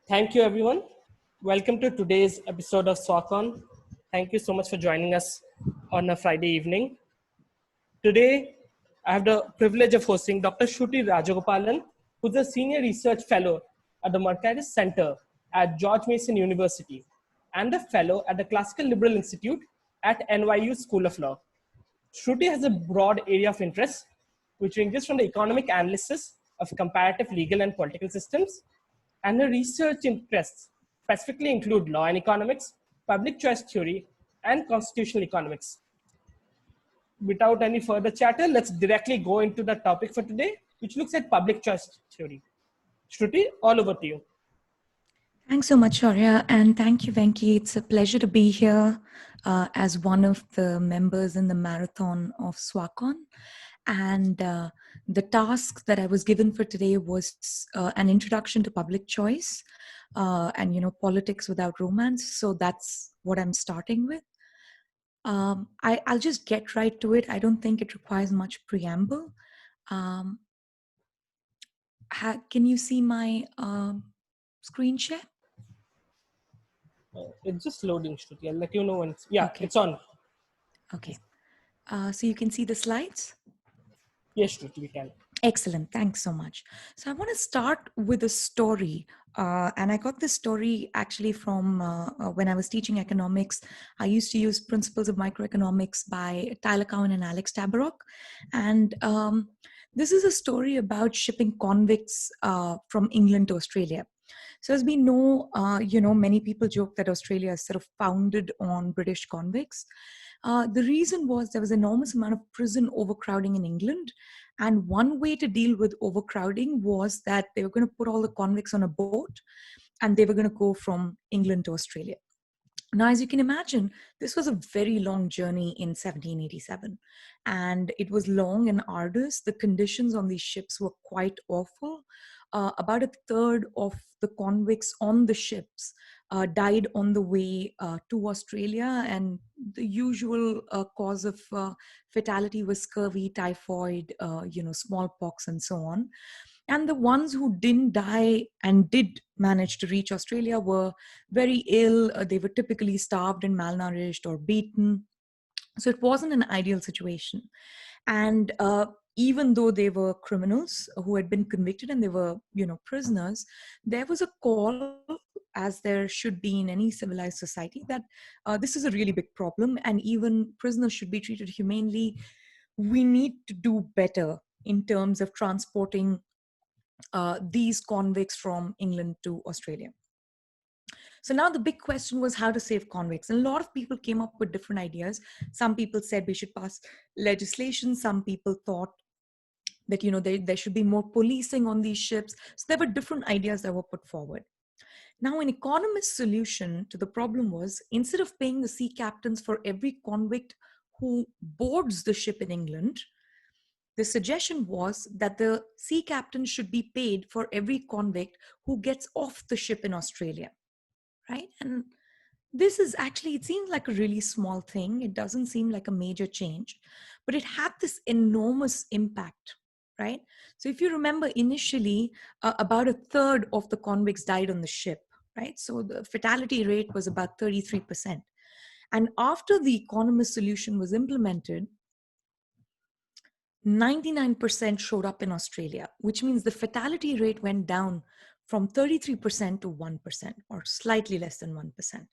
Thank you, everyone. Welcome to today's episode of SwaCon. Thank you so much for joining us on a Friday evening. Today, I have the privilege of hosting Dr. Shruti Rajagopalan, who's a senior research fellow at the Mercatus Center at George Mason University and a fellow at the Classical Liberal Institute at NYU School of Law. Shruti has a broad area of interest, which ranges from the economic analysis of comparative legal and political systems, and her research interests specifically include law and economics, public choice theory, and constitutional economics. Without any further chatter, let's directly go into the topic for today, which looks at public choice theory. Shruti, all over to you. Thanks so much, Sourya, and thank you, Venki. It's a pleasure to be here as one of the members in the marathon of SwaCon. And the task that I was given for today was an introduction to public choice and politics without romance. So that's what I'm starting with. I'll just get right to it. I don't think it requires much preamble. Can you see my screen share? It's just loading, Shruti. I'll let you know when it's, Okay. It's on. Okay. So you can see the slides? Yes, Shruti, we can. Excellent. Thanks so much. So I want to start with a story. And I got this story actually from when I was teaching economics. I used to use Principles of Microeconomics by Tyler Cowen and Alex Tabarrok. And this is a story about shipping convicts from England to Australia. So as we know, many people joke that Australia is sort of founded on British convicts. The reason was there was an enormous amount of prison overcrowding in England. And one way to deal with overcrowding was that they were going to put all the convicts on a boat and they were going to go from England to Australia. Now, as you can imagine, this was a very long journey in 1787. And it was long and arduous. The conditions on these ships were quite awful. About a third of the convicts on the ships died on the way to Australia, and the usual cause of fatality was scurvy, typhoid, smallpox, and so on. And the ones who didn't die and did manage to reach Australia were very ill. They were typically starved and malnourished or beaten. So it wasn't an ideal situation. And even though they were criminals who had been convicted and they were, prisoners, there was a call, as there should be in any civilized society, that this is a really big problem and even prisoners should be treated humanely. We need to do better in terms of transporting these convicts from England to Australia. So now the big question was how to save convicts. And a lot of people came up with different ideas. Some people said we should pass legislation. Some people thought that, there should be more policing on these ships. So there were different ideas that were put forward. Now, an economist's solution to the problem was, instead of paying the sea captains for every convict who boards the ship in England, the suggestion was that the sea captain should be paid for every convict who gets off the ship in Australia, right? And this is actually, it seems like a really small thing. It doesn't seem like a major change, but it had this enormous impact, right? So if you remember initially, about a third of the convicts died on the ship, right? So the fatality rate was about 33%. And after the economist solution was implemented, 99% showed up in Australia, which means the fatality rate went down from 33% to 1%, or slightly less than 1%,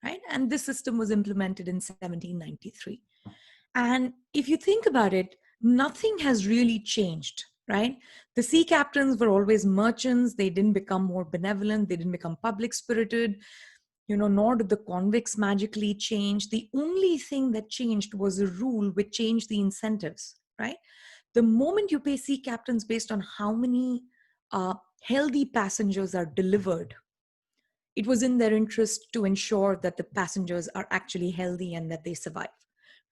right? And this system was implemented in 1793. And if you think about it, nothing has really changed, right? The sea captains were always merchants. They didn't become more benevolent. They didn't become public spirited, nor did the convicts magically change. The only thing that changed was a rule which changed the incentives, right? The moment you pay sea captains based on how many healthy passengers are delivered, it was in their interest to ensure that the passengers are actually healthy and that they survive,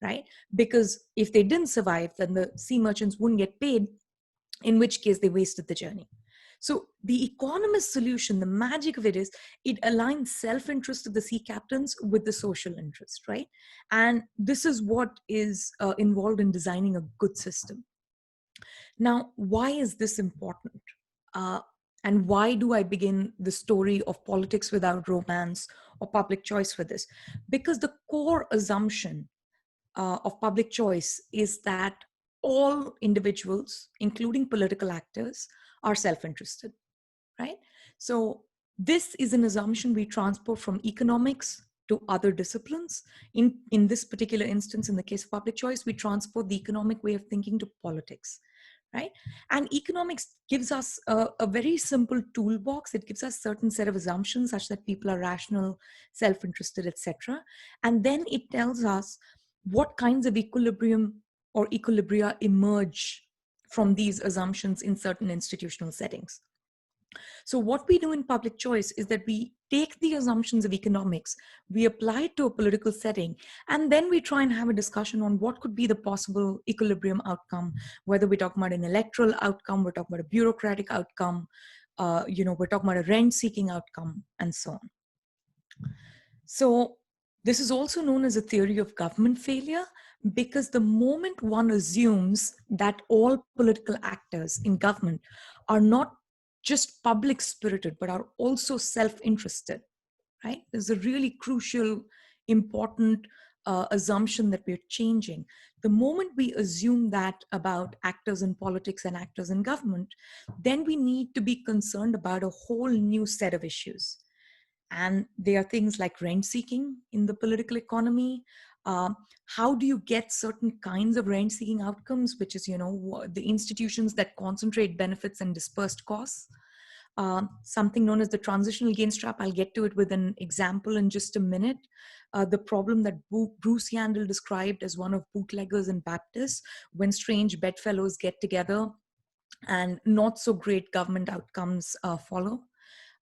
right? Because if they didn't survive, then the sea merchants wouldn't get paid, in which case they wasted the journey. So the economist solution, the magic of it is, it aligns self-interest of the sea captains with the social interest, right? And this is what is involved in designing a good system. Now, why is this important? And why do I begin the story of politics without romance or public choice with this? Because the core assumption of public choice is that all individuals, including political actors, are self interested, right? So, this is an assumption we transport from economics to other disciplines. In this particular instance, in the case of public choice, we transport the economic way of thinking to politics, right? And economics gives us a very simple toolbox. It gives us certain set of assumptions such that people are rational, self-interested, etc. And then it tells us what kinds of equilibrium or equilibria emerge from these assumptions in certain institutional settings. So what we do in public choice is that we take the assumptions of economics, we apply it to a political setting, and then we try and have a discussion on what could be the possible equilibrium outcome, whether we're talking about an electoral outcome, we're talking about a bureaucratic outcome, we're talking about a rent-seeking outcome, and so on. So this is also known as a theory of government failure, because the moment one assumes that all political actors in government are not just public spirited, but are also self-interested, right? There's a really crucial, important assumption that we're changing. The moment we assume that about actors in politics and actors in government, then we need to be concerned about a whole new set of issues. And there are things like rent seeking in the political economy. How do you get certain kinds of rent seeking outcomes, which is, the institutions that concentrate benefits and dispersed costs? Something known as the transitional gains trap. I'll get to it with an example in just a minute. The problem that Bruce Yandel described as one of bootleggers and Baptists, when strange bedfellows get together and not so great government outcomes follow.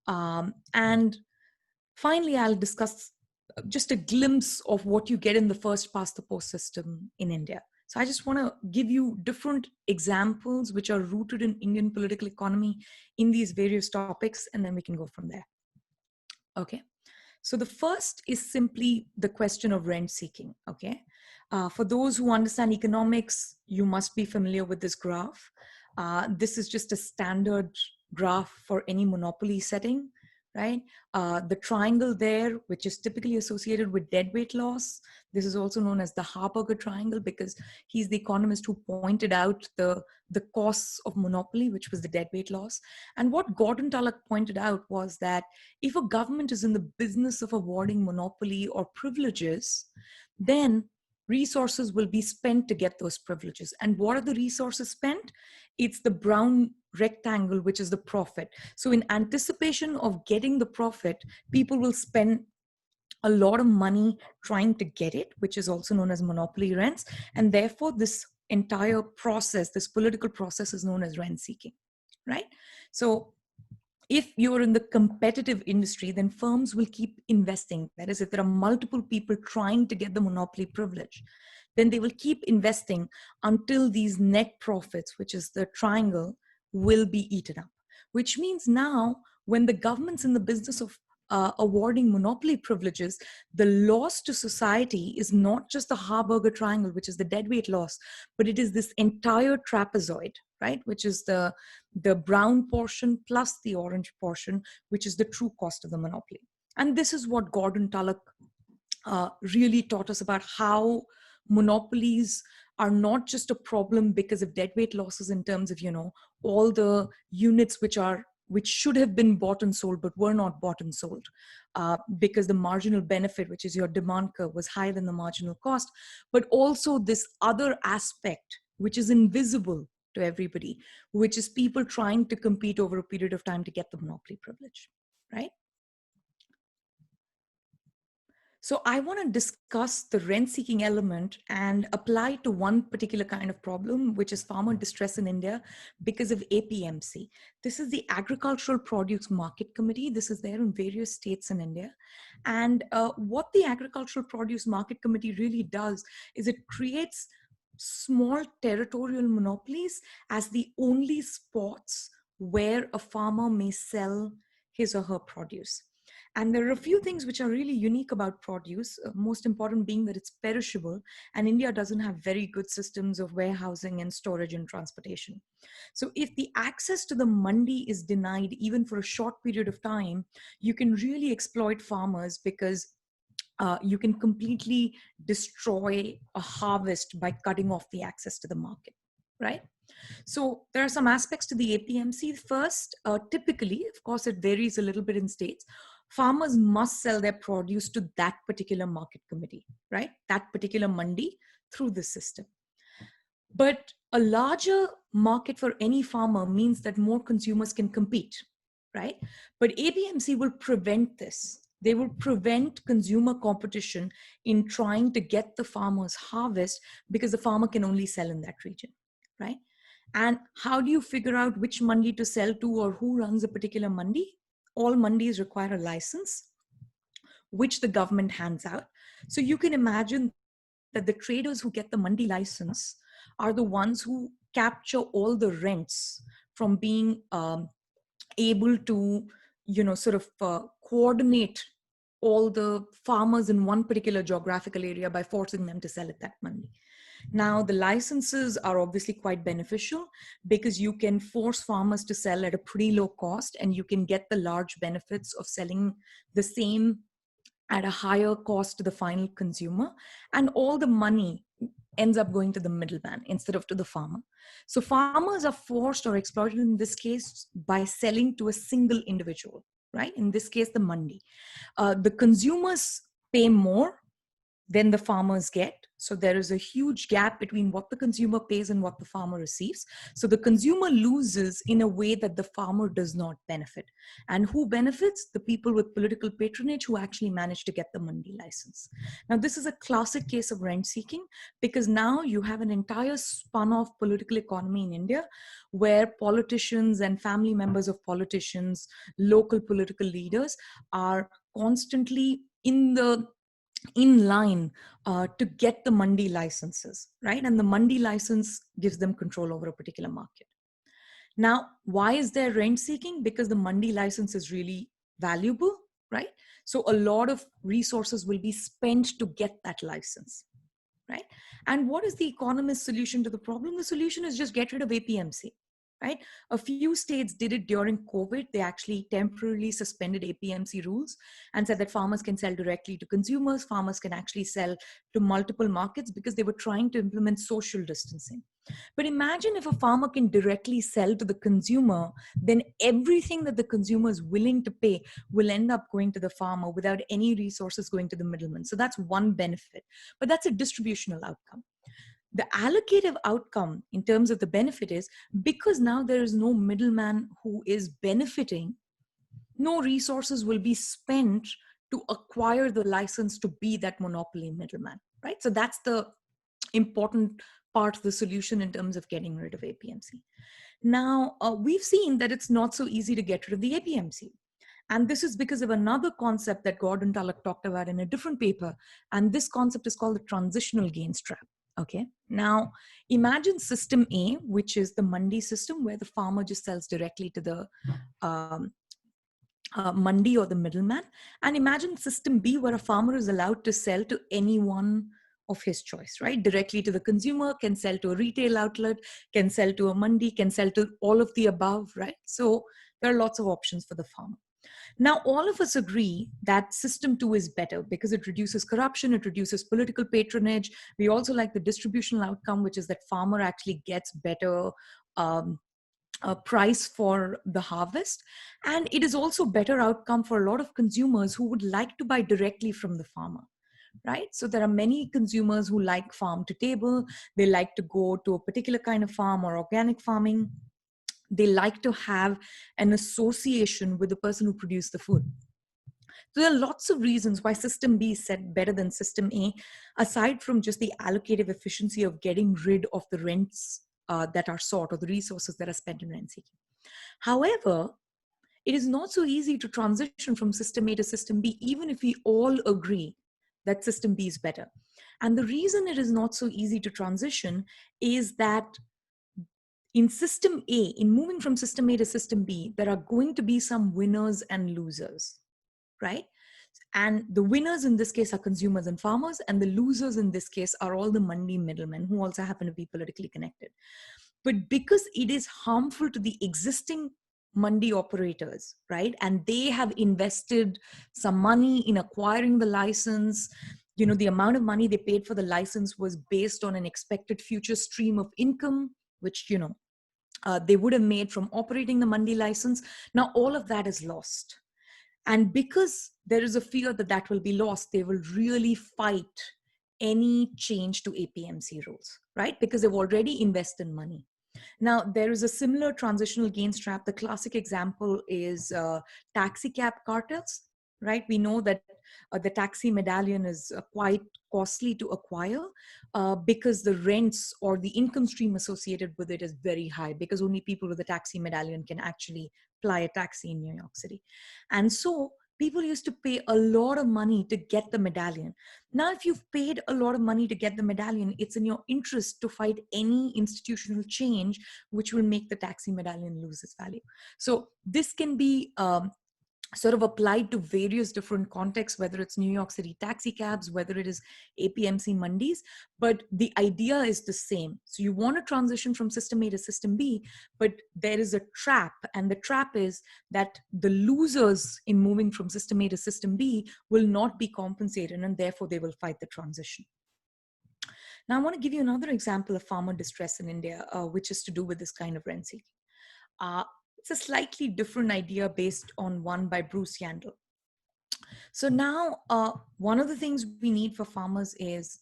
And finally, I'll discuss just a glimpse of what you get in the first past the post system in India. So I just want to give you different examples which are rooted in Indian political economy in these various topics, and then we can go from there. Okay. So the first is simply the question of rent seeking. Okay. For those who understand economics, you must be familiar with this graph. This is just a standard graph for any monopoly setting, right? The triangle there, which is typically associated with deadweight loss. This is also known as the Harburger triangle, because he's the economist who pointed out the costs of monopoly, which was the deadweight loss. And what Gordon Tullock pointed out was that if a government is in the business of awarding monopoly or privileges, then resources will be spent to get those privileges. And what are the resources spent? It's the brown rectangle, which is the profit. So in anticipation of getting the profit, people will spend a lot of money trying to get it, which is also known as monopoly rents. And therefore, this entire process, this political process, is known as rent seeking, right? So if you're in the competitive industry, then firms will keep investing. That is, if there are multiple people trying to get the monopoly privilege, then they will keep investing until these net profits, which is the triangle, will be eaten up. Which means now, when the government's in the business of awarding monopoly privileges, the loss to society is not just the Harburger triangle, which is the deadweight loss, but it is this entire trapezoid, right? Which is the brown portion plus the orange portion, which is the true cost of the monopoly. And this is what Gordon Tullock really taught us about how monopolies are not just a problem because of deadweight losses in terms of, all the units which should have been bought and sold but were not bought and sold, because the marginal benefit, which is your demand curve, was higher than the marginal cost, but also this other aspect which is invisible to everybody, which is people trying to compete over a period of time to get the monopoly privilege, right? So I want to discuss the rent-seeking element and apply it to one particular kind of problem, which is farmer distress in India because of APMC. This is the Agricultural Produce Market Committee. This is there in various states in India. And what the Agricultural Produce Market Committee really does is it creates small territorial monopolies as the only spots where a farmer may sell his or her produce. And there are a few things which are really unique about produce, most important being that it's perishable, and India doesn't have very good systems of warehousing and storage and transportation. So if the access to the mandi is denied even for a short period of time, you can really exploit farmers because you can completely destroy a harvest by cutting off the access to the market, right? So there are some aspects to the APMC. First, typically, of course, it varies a little bit in states. Farmers must sell their produce to that particular market committee, right? That particular mandi through the system. But a larger market for any farmer means that more consumers can compete, right? But APMC will prevent this. They will prevent consumer competition in trying to get the farmer's harvest because the farmer can only sell in that region, right? And how do you figure out which mandi to sell to or who runs a particular mandi? All mandis require a license, which the government hands out. So you can imagine that the traders who get the mandi license are the ones who capture all the rents from being able to, sort of coordinate all the farmers in one particular geographical area by forcing them to sell at that mandi. Now, the licenses are obviously quite beneficial because you can force farmers to sell at a pretty low cost, and you can get the large benefits of selling the same at a higher cost to the final consumer, and all the money ends up going to the middleman instead of to the farmer. So farmers are forced or exploited in this case by selling to a single individual, right? In this case, the mandi. The consumers pay more than the farmers get. So there is a huge gap between what the consumer pays and what the farmer receives. So the consumer loses in a way that the farmer does not benefit. And who benefits? The people with political patronage who actually manage to get the mandi license. Now, this is a classic case of rent seeking because now you have an entire spun off political economy in India where politicians and family members of politicians, local political leaders are constantly in line to get the mandi licenses, right? And the mandi license gives them control over a particular market. Now, why is there rent seeking? Because the mandi license is really valuable, right? So a lot of resources will be spent to get that license, right? And what is the economist's solution to the problem? The solution is just get rid of APMC, right? A few states did it during COVID. They actually temporarily suspended APMC rules and said that farmers can sell directly to consumers. Farmers can actually sell to multiple markets because they were trying to implement social distancing. But imagine if a farmer can directly sell to the consumer, then everything that the consumer is willing to pay will end up going to the farmer without any resources going to the middleman. So that's one benefit, but that's a distributional outcome. The allocative outcome in terms of the benefit is because now there is no middleman who is benefiting, no resources will be spent to acquire the license to be that monopoly middleman, right? So that's the important part of the solution in terms of getting rid of APMC. Now, we've seen that it's not so easy to get rid of the APMC. And this is because of another concept that Gordon Tullock talked about in a different paper. And this concept is called the transitional gains trap. Okay. Now, imagine system A, which is the mandi system where the farmer just sells directly to the mandi or the middleman. And imagine system B, where a farmer is allowed to sell to anyone of his choice, right? Directly to the consumer, can sell to a retail outlet, can sell to a mandi, can sell to all of the above, right? So there are lots of options for the farmer. Now, all of us agree that system 2 is better because it reduces corruption, it reduces political patronage. We also like the distributional outcome, which is that farmer actually gets better price for the harvest. And it is also better outcome for a lot of consumers who would like to buy directly from the farmer. Right? So there are many consumers who like farm to table. They like to go to a particular kind of farm or organic farming. They like to have an association with the person who produced the food. So there are lots of reasons why system B is set better than system A, aside from just the allocative efficiency of getting rid of the rents that are sought or the resources that are spent in rent seeking. However, it is not so easy to transition from system A to system B, even if we all agree that system B is better. And the reason it is not so easy to transition is that in system A, in moving from system A to system B, there are going to be some winners and losers, right? And the winners in this case are consumers and farmers, and the losers in this case are all the mandi middlemen who also happen to be politically connected. But because it is harmful to the existing mandi operators, right, and they have invested some money in acquiring the license, the amount of money they paid for the license was based on an expected future stream of income, which, they would have made from operating the mandi license. Now, all of that is lost. And because there is a fear that that will be lost, they will really fight any change to APMC rules, right? Because they've already invested money. Now, there is a similar transitional gains trap. The classic example is taxi cab cartels, right? We know that the taxi medallion is quite costly to acquire because the rents or the income stream associated with it is very high, because only people with a taxi medallion can actually fly a taxi in New York City. And so people used to pay a lot of money to get the medallion. Now, if you've paid a lot of money to get the medallion, it's in your interest to fight any institutional change which will make the taxi medallion lose its value. So this can be sort of applied to various different contexts, whether it's New York City taxi cabs, whether it is APMC mandis, but the idea is the same. So you want to transition from system A to system B, but there is a trap, and the trap is that the losers in moving from system A to system B will not be compensated, and therefore they will fight the transition. Now, I want to give you another example of farmer distress in India, which is to do with this kind of rent seeking. It's a slightly different idea based on one by Bruce Yandel. So now, one of the things we need for farmers is,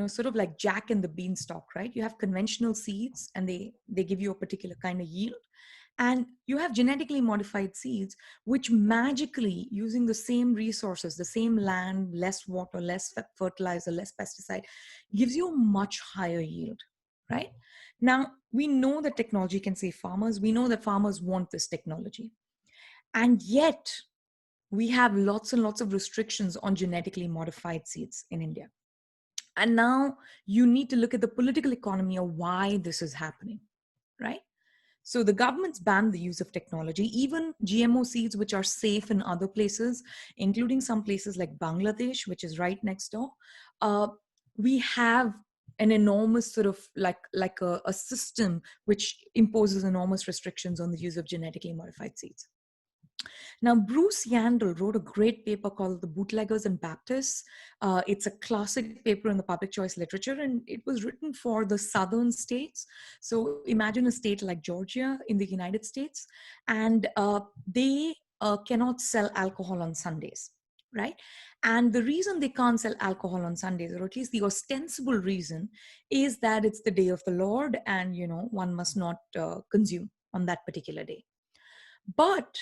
sort of like Jack and the Beanstalk, right? You have conventional seeds, and they give you a particular kind of yield. And you have genetically modified seeds, which magically, using the same resources, the same land, less water, less fertilizer, less pesticide, gives you a much higher yield, right? Now, we know that technology can save farmers. We know that farmers want this technology. And yet, we have lots and lots of restrictions on genetically modified seeds in India. And now you need to look at the political economy of why this is happening, right? So the government's banned the use of technology, even GMO seeds, which are safe in other places, including some places like Bangladesh, which is right next door. We have an enormous sort of like a system which imposes enormous restrictions on the use of genetically modified seeds. Now, Bruce Yandel wrote a great paper called The Bootleggers and Baptists. It's a classic paper in the public choice literature, and it was written for the southern states. So imagine a state like Georgia in the United States, and they cannot sell alcohol on Sundays, right? And the reason they can't sell alcohol on Sundays, or at least the ostensible reason, is that it's the day of the Lord, and one must not consume on that particular day. But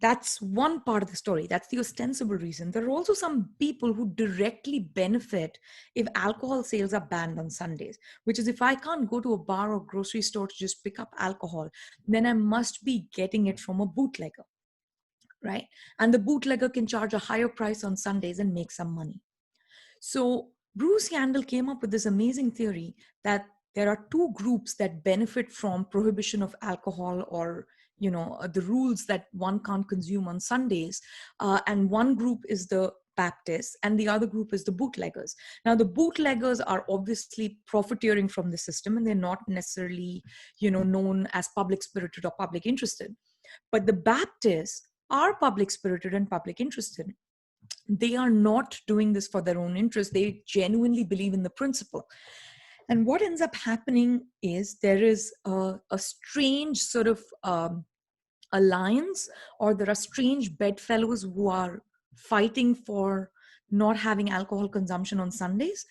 that's one part of the story. That's the ostensible reason. There are also some people who directly benefit if alcohol sales are banned on Sundays, which is if I can't go to a bar or grocery store to just pick up alcohol, then I must be getting it from a bootlegger, right? And the bootlegger can charge a higher price on Sundays and make some money. So Bruce Yandel came up with this amazing theory that there are two groups that benefit from prohibition of alcohol, or the rules that one can't consume on Sundays. And one group is the Baptists, and the other group is the bootleggers. Now, the bootleggers are obviously profiteering from the system, and they're not necessarily, known as public spirited or public interested. But the Baptists are public spirited and public interested. They are not doing this for their own interest. They genuinely believe in the principle. And what ends up happening is there is a strange sort of alliance, or there are strange bedfellows who are fighting for not having alcohol consumption on Sundays.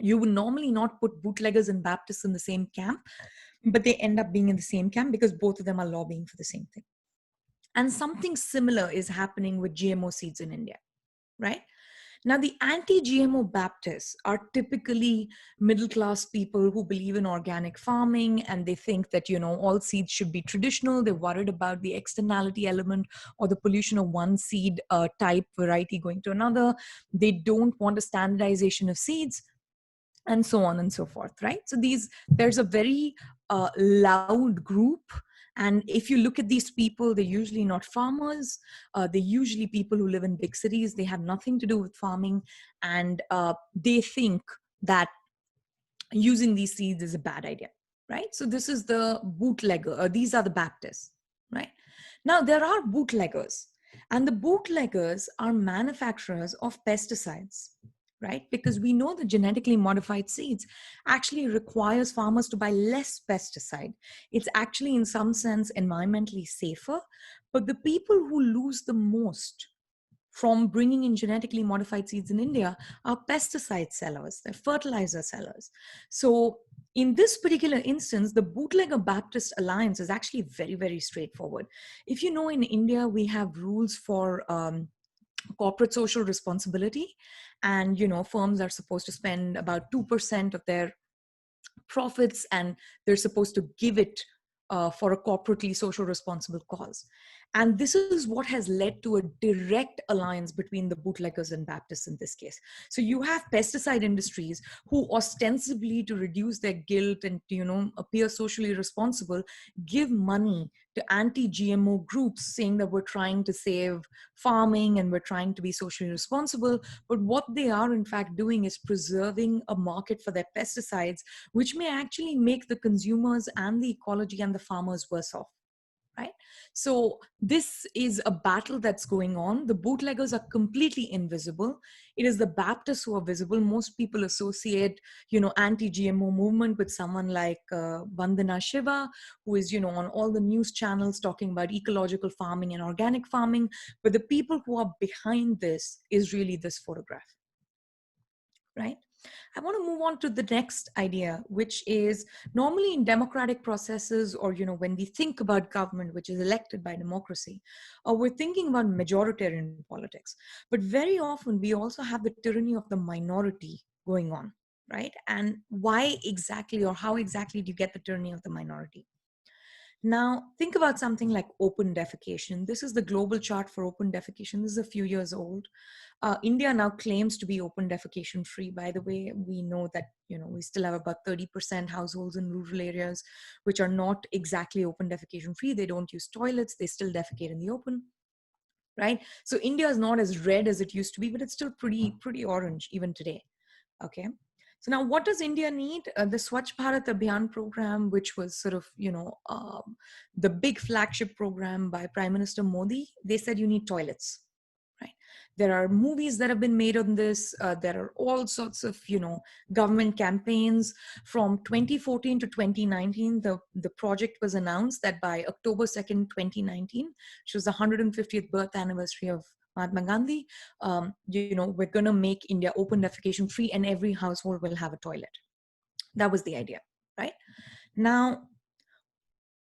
You would normally not put bootleggers and Baptists in the same camp, but they end up being in the same camp because both of them are lobbying for the same thing. And something similar is happening with GMO seeds in India, right? Now, the anti-GMO Baptists are typically middle-class people who believe in organic farming, and they think that, all seeds should be traditional. They're worried about the externality element or the pollution of one seed type variety going to another. They don't want a standardization of seeds, and so on and so forth, right? So there's a very loud group, And if you look at these people, they're usually not farmers. They're usually people who live in big cities. They have nothing to do with farming. And they think that using these seeds is a bad idea, right? So this is the bootlegger, or these are the Baptists, right? Now there are bootleggers, and the bootleggers are manufacturers of pesticides, right? Because we know the genetically modified seeds actually requires farmers to buy less pesticide. It's actually in some sense environmentally safer, but the people who lose the most from bringing in genetically modified seeds in India are pesticide sellers, they're fertilizer sellers. So in this particular instance, the Bootlegger Baptist Alliance is actually very, very straightforward. If you know, in India, we have rules for corporate social responsibility, and firms are supposed to spend about 2% of their profits, and they're supposed to give it for a corporately social responsible cause. And this is what has led to a direct alliance between the bootleggers and Baptists in this case. So you have pesticide industries who ostensibly, to reduce their guilt and to, appear socially responsible, give money to anti-GMO groups saying that we're trying to save farming and we're trying to be socially responsible. But what they are in fact doing is preserving a market for their pesticides, which may actually make the consumers and the ecology and the farmers worse off, right? So this is a battle that's going on. The bootleggers are completely invisible. It is the Baptists who are visible. Most people associate, anti-GMO movement with someone like Vandana Shiva, who is, on all the news channels talking about ecological farming and organic farming. But the people who are behind this is really this photograph, right? I want to move on to the next idea, which is normally in democratic processes, or when we think about government, which is elected by democracy, we're thinking about majoritarian politics. But very often we also have the tyranny of the minority going on, right? And why exactly, or how exactly do you get the tyranny of the minority? Now, think about something like open defecation. This is the global chart for open defecation. This is a few years old. India now claims to be open defecation free. By the way, we know that we still have about 30% households in rural areas which are not exactly open defecation free. They don't use toilets. They still defecate in the open, right? So India is not as red as it used to be, but it's still pretty orange even today. Okay. So now what does India need? The Swachh Bharat Abhiyan program, which was sort of, the big flagship program by Prime Minister Modi, they said you need toilets, right? There are movies that have been made on this. There are all sorts of, government campaigns. From 2014 to 2019, the project was announced that by October 2nd, 2019, which was the 150th birth anniversary of Mahatma Gandhi, we're going to make India open defecation free and every household will have a toilet. That was the idea, right? Now,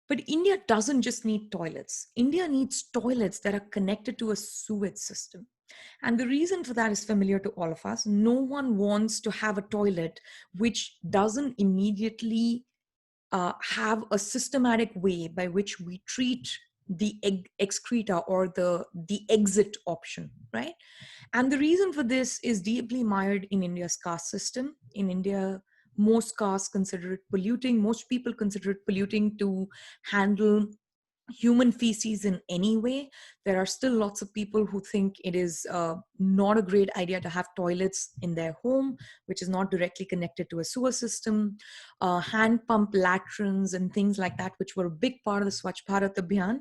but India doesn't just need toilets. India needs toilets that are connected to a sewage system. And the reason for that is familiar to all of us. No one wants to have a toilet which doesn't immediately have a systematic way by which we treat the excreta, or the exit option, right? And the reason for this is deeply mired in India's caste system. In India, most castes consider it polluting. Most people consider it polluting to handle human feces in any way. There are still lots of people who think it is not a great idea to have toilets in their home, which is not directly connected to a sewer system. Hand pump latrines and things like that, which were a big part of the Swachh Bharat Abhiyan.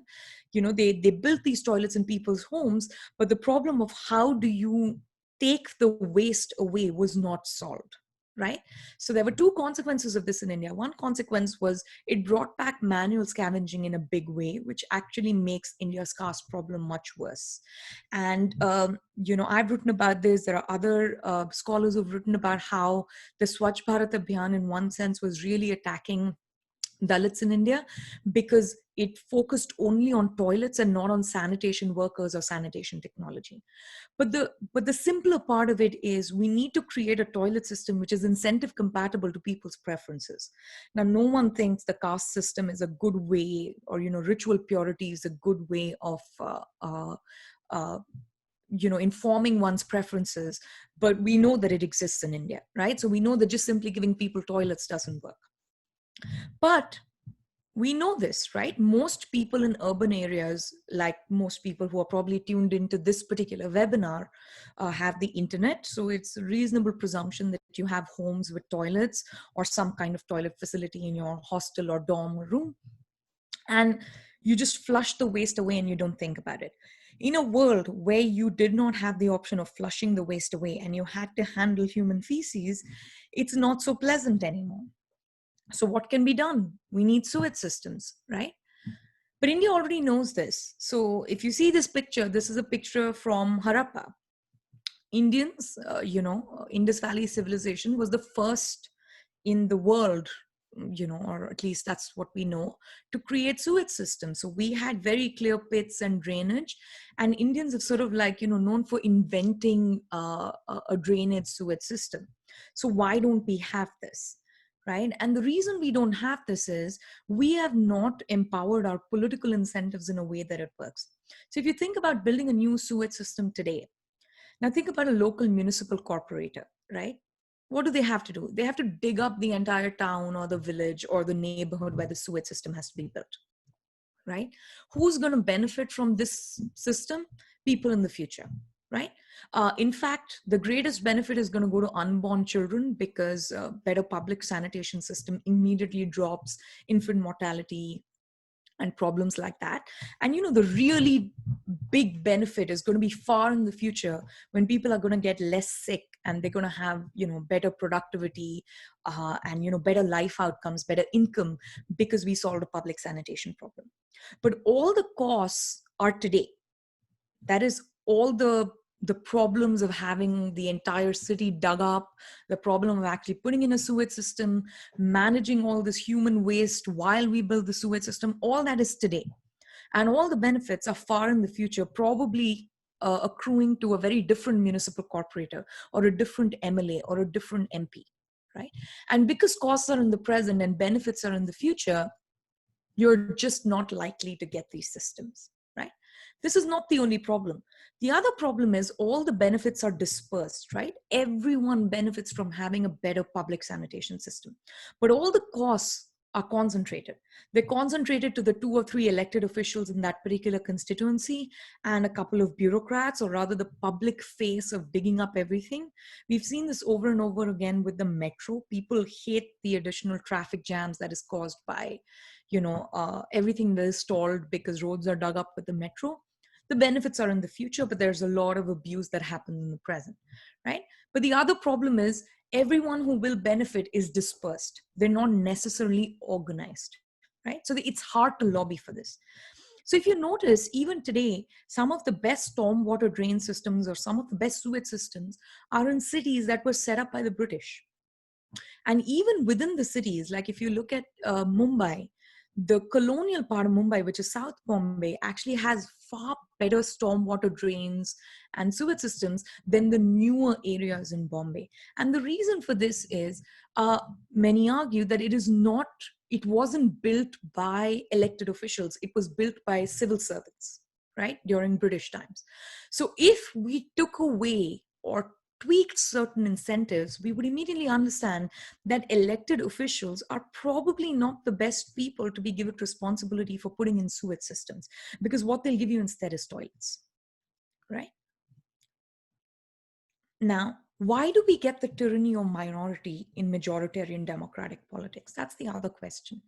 They built these toilets in people's homes, but the problem of how do you take the waste away was not solved, right? So there were two consequences of this in India. One consequence was it brought back manual scavenging in a big way, which actually makes India's caste problem much worse. And, I've written about this. There are other scholars who've written about how the Swachh Bharat Abhiyan in one sense was really attacking Dalits in India because it focused only on toilets and not on sanitation workers or sanitation technology. But the simpler part of it is we need to create a toilet system which is incentive compatible to people's preferences. Now, no one thinks the caste system is a good way, or ritual purity is a good way of informing one's preferences. But we know that it exists in India, right? So we know that just simply giving people toilets doesn't work. But We know this, right? Most people in urban areas, like most people who are probably tuned into this particular webinar, have the internet. So it's a reasonable presumption that you have homes with toilets or some kind of toilet facility in your hostel or dorm or room. And you just flush the waste away and you don't think about it. In a world where you did not have the option of flushing the waste away and you had to handle human feces, it's not so pleasant anymore. So what can be done? We need sewage systems, right? But India already knows this. So if you see this picture, this is a picture from Harappa. Indians, Indus Valley civilization was the first in the world, or at least that's what we know, to create sewage systems. So we had very clear pits and drainage, and Indians have sort of known for inventing a drainage sewage system. So why don't we have this? Right. And the reason we don't have this is we have not empowered our political incentives in a way that it works. So if you think about building a new sewage system today, now think about a local municipal corporator, right? What do they have to do? They have to dig up the entire town or the village or the neighborhood where the sewage system has to be built, right? Who's going to benefit from this system? People in the future, right? In fact, the greatest benefit is going to go to unborn children because better public sanitation system immediately drops infant mortality and problems like that. And the really big benefit is going to be far in the future when people are going to get less sick and they're going to have better productivity and better life outcomes, better income, because we solved a public sanitation problem. But all the costs are today. That is all the problems of having the entire city dug up, the problem of actually putting in a sewage system, managing all this human waste while we build the sewage system, all that is today. And all the benefits are far in the future, probably accruing to a very different municipal corporator or a different MLA or a different MP, right? And because costs are in the present and benefits are in the future, you're just not likely to get these systems, right? This is not the only problem. The other problem is all the benefits are dispersed, right? Everyone benefits from having a better public sanitation system, but all the costs are concentrated. They're concentrated to the 2 or 3 elected officials in that particular constituency and a couple of bureaucrats, or rather the public face of digging up everything. We've seen this over and over again with the metro. People hate the additional traffic jams that is caused by everything that is stalled because roads are dug up with the metro. The benefits are in the future, but there's a lot of abuse that happens in the present, right? But the other problem is everyone who will benefit is dispersed. They're not necessarily organized, right? So it's hard to lobby for this. So if you notice, even today, some of the best stormwater drain systems or some of the best sewage systems are in cities that were set up by the British. And even within the cities, like if you look at Mumbai, the colonial part of Mumbai, which is South Bombay, actually has far better stormwater drains and sewage systems than the newer areas in Bombay. And the reason for this is many argue that it wasn't built by elected officials. It was built by civil servants, right, during British times. So if we took away or tweaked certain incentives, we would immediately understand that elected officials are probably not the best people to be given responsibility for putting in sewage systems, because what they'll give you instead is toilets, right? Now, why do we get the tyranny of minority in majoritarian democratic politics? That's the other question.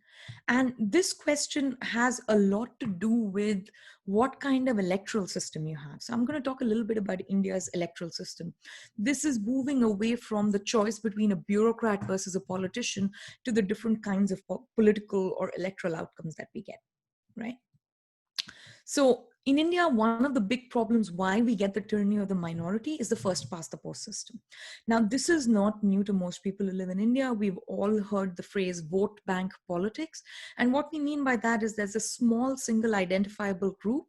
And this question has a lot to do with what kind of electoral system you have. So I'm going to talk a little bit about India's electoral system. This is moving away from the choice between a bureaucrat versus a politician to the different kinds of political or electoral outcomes that we get, right? So in India, one of the big problems why we get the tyranny of the minority is the first past the post system. Now, this is not new to most people who live in India. We've all heard the phrase vote bank politics. And what we mean by that is there's a small single identifiable group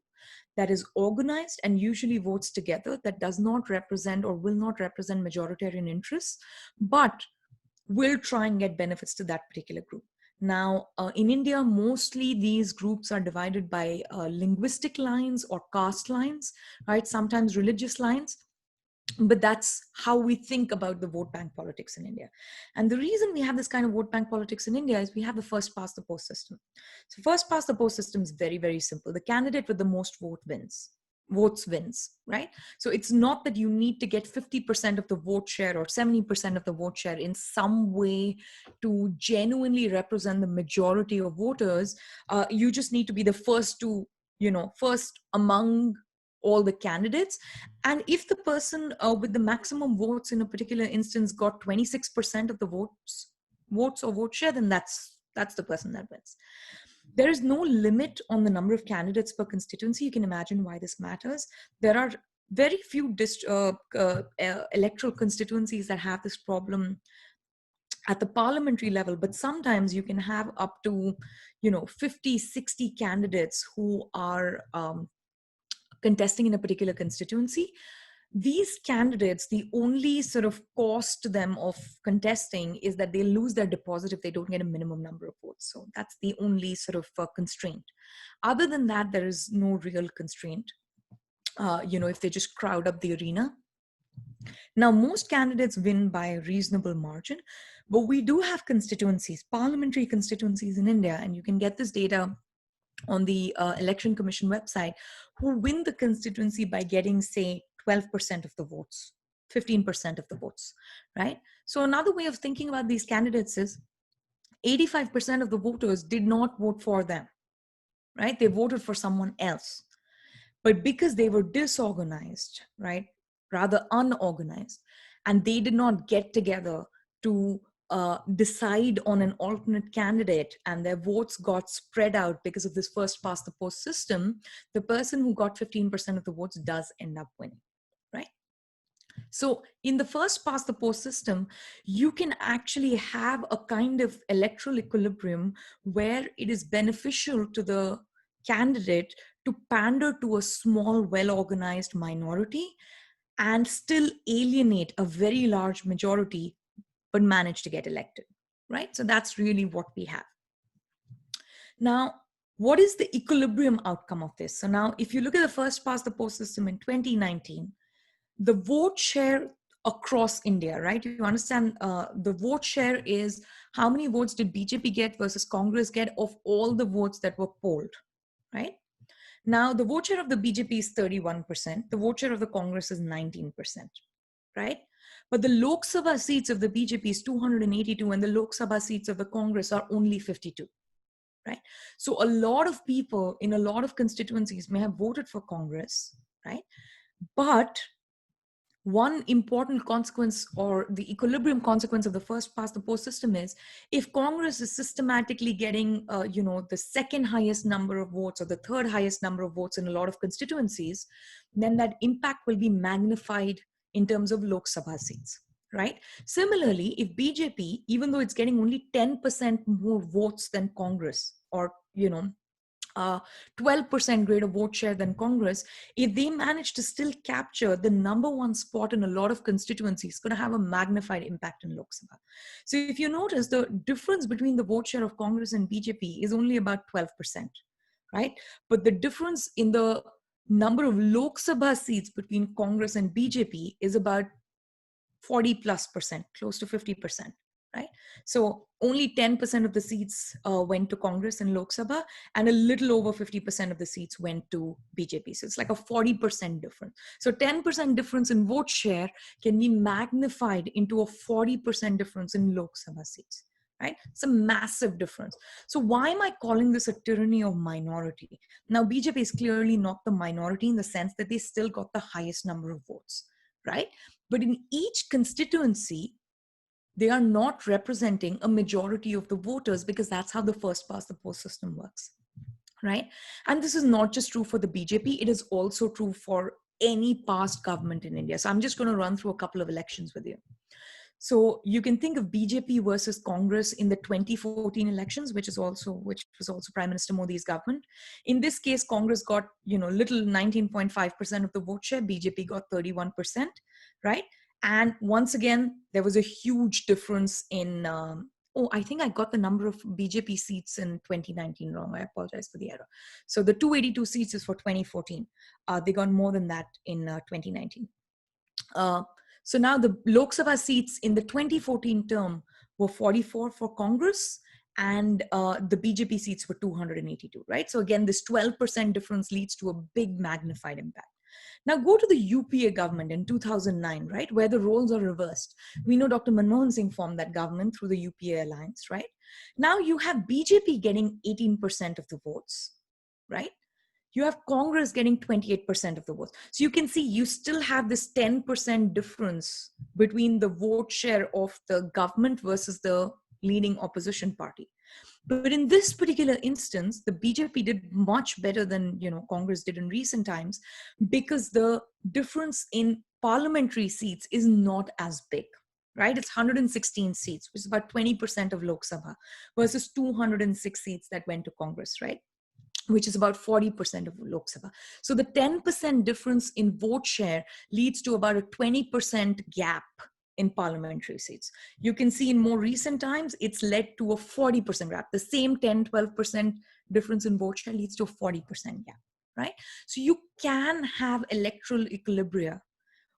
that is organized and usually votes together that does not represent or will not represent majoritarian interests, but will try and get benefits to that particular group. Now, in India, mostly these groups are divided by linguistic lines or caste lines, right? Sometimes religious lines. But that's how we think about the vote bank politics in India. And the reason we have this kind of vote bank politics in India is we have the first past the post system. So first past the post system is very, very simple. The candidate with the most votes wins, right? So it's not that you need to get 50% of the vote share or 70% of the vote share in some way to genuinely represent the majority of voters. You just need to be the first to, first among all the candidates. And if the person with the maximum votes in a particular instance got 26% of the votes or vote share, then that's the person that wins. There is no limit on the number of candidates per constituency. You can imagine why this matters. There are very few electoral constituencies that have this problem at the parliamentary level, but sometimes you can have up to 50, 60 candidates who are contesting in a particular constituency. These candidates, the only sort of cost to them of contesting is that they lose their deposit if they don't get a minimum number of votes. So that's the only sort of constraint. Other than that, there is no real constraint. If they just crowd up the arena. Now, most candidates win by a reasonable margin, but we do have constituencies, parliamentary constituencies in India, and you can get this data on the Election Commission website, who win the constituency by getting, say, 12% of the votes, 15% of the votes, right? So another way of thinking about these candidates is 85% of the voters did not vote for them, right? They voted for someone else. But because they were disorganized, right, rather unorganized, and they did not get together to decide on an alternate candidate, and their votes got spread out because of this first past the post system, the person who got 15% of the votes does end up winning, right? So in the first past the post system, you can actually have a kind of electoral equilibrium where it is beneficial to the candidate to pander to a small, well-organized minority and still alienate a very large majority, but manage to get elected, right? So that's really what we have. Now, what is the equilibrium outcome of this? So now, if you look at the first past the post system in 2019, the vote share across India, right? You understand the vote share is how many votes did BJP get versus Congress get of all the votes that were polled, right? Now, the vote share of the BJP is 31%. The vote share of the Congress is 19%, right? But the Lok Sabha seats of the BJP is 282 and the Lok Sabha seats of the Congress are only 52, right? So a lot of people in a lot of constituencies may have voted for Congress, right? But one important consequence or the equilibrium consequence of the first past the post system is if Congress is systematically getting, the second highest number of votes or the third highest number of votes in a lot of constituencies, then that impact will be magnified in terms of Lok Sabha seats, right? Similarly, if BJP, even though it's getting only 10% more votes than Congress or, 12% greater vote share than Congress, if they manage to still capture the number one spot in a lot of constituencies, it's going to have a magnified impact in Lok Sabha. So if you notice, the difference between the vote share of Congress and BJP is only about 12%, right? But the difference in the number of Lok Sabha seats between Congress and BJP is about 40+%, close to 50%. Right? So only 10% of the seats went to Congress in Lok Sabha and a little over 50% of the seats went to BJP. So it's like a 40% difference. So 10% difference in vote share can be magnified into a 40% difference in Lok Sabha seats. Right? It's a massive difference. So why am I calling this a tyranny of minority? Now, BJP is clearly not the minority in the sense that they still got the highest number of votes, right? But in each constituency, they are not representing a majority of the voters because that's how the first past the post system works, right? And this is not just true for the BJP, it is also true for any past government in India. So I'm just going to run through a couple of elections with you. So you can think of BJP versus Congress in the 2014 elections, which was also Prime Minister Modi's government. In this case, Congress got, little 19.5% of the vote share, BJP got 31%, right? And once again, there was a huge difference in, I think I got the number of BJP seats in 2019 wrong. I apologize for the error. So the 282 seats is for 2014. They got more than that in 2019. Uh, so now the Lok Sabha seats in the 2014 term were 44 for Congress, and the BJP seats were 282, right? So again, this 12% difference leads to a big magnified impact. Now go to the UPA government in 2009, right, where the roles are reversed. We know Dr. Manmohan Singh formed that government through the UPA alliance, right? Now you have BJP getting 18% of the votes, right? You have Congress getting 28% of the votes. So you can see you still have this 10% difference between the vote share of the government versus the leading opposition party. But in this particular instance, the BJP did much better than Congress did in recent times, because the difference in parliamentary seats is not as big, right? It's 116 seats, which is about 20% of Lok Sabha, versus 206 seats that went to Congress, right? Which is about 40% of Lok Sabha. So the 10% difference in vote share leads to about a 20% gap in parliamentary seats. You can see in more recent times, it's led to a 40% gap. The same 10-12% difference in vote share leads to a 40% gap, right? So you can have electoral equilibria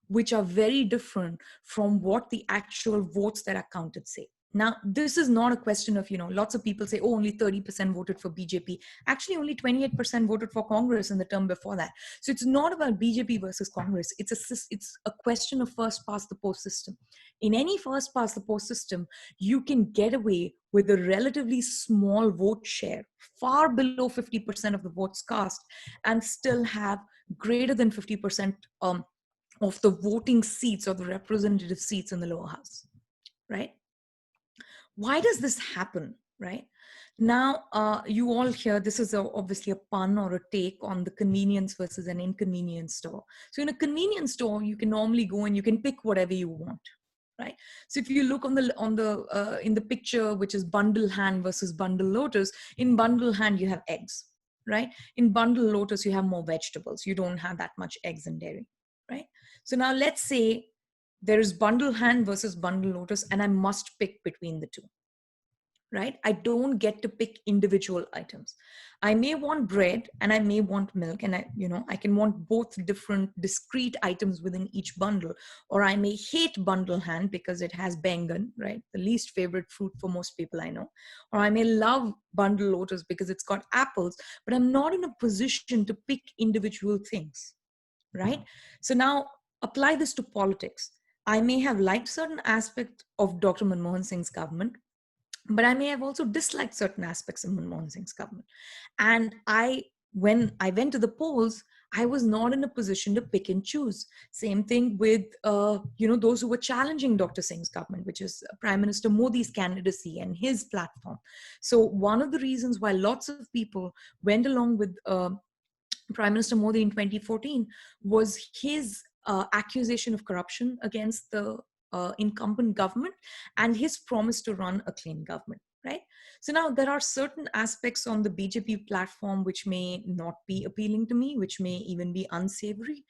which are very different from what the actual votes that are counted say. Now, this is not a question of, lots of people say, oh, only 30% voted for BJP. Actually, only 28% voted for Congress in the term before that. So it's not about BJP versus Congress. It's a question of first past the post system. In any first past the post system, you can get away with a relatively small vote share, far below 50% of the votes cast, and still have greater than 50% of the voting seats or the representative seats in the lower house, right? Why does this happen, right? Now, you all hear, this is obviously a pun or a take on the convenience versus an inconvenience store. So in a convenience store, you can normally go and you can pick whatever you want, right? So if you look in the picture, which is bundle hand versus bundle lotus, in bundle hand, you have eggs, right? In bundle lotus, you have more vegetables. You don't have that much eggs and dairy, right? So now let's say there is bundle hand versus bundle lotus, and I must pick between the two, right? I don't get to pick individual items. I may want bread and I may want milk, and I can want both different discrete items within each bundle. Or I may hate bundle hand because it has bengan, right? The least favorite fruit for most people I know. Or I may love bundle lotus because it's got apples, but I'm not in a position to pick individual things, right? So now apply this to politics. I may have liked certain aspects of Dr. Manmohan Singh's government, but I may have also disliked certain aspects of Manmohan Singh's government. And when I went to the polls, I was not in a position to pick and choose. Same thing with, those who were challenging Dr. Singh's government, which is Prime Minister Modi's candidacy and his platform. So one of the reasons why lots of people went along with Prime Minister Modi in 2014 was his accusation of corruption against the incumbent government and his promise to run a clean government, right? So now there are certain aspects on the BJP platform which may not be appealing to me, which may even be unsavory.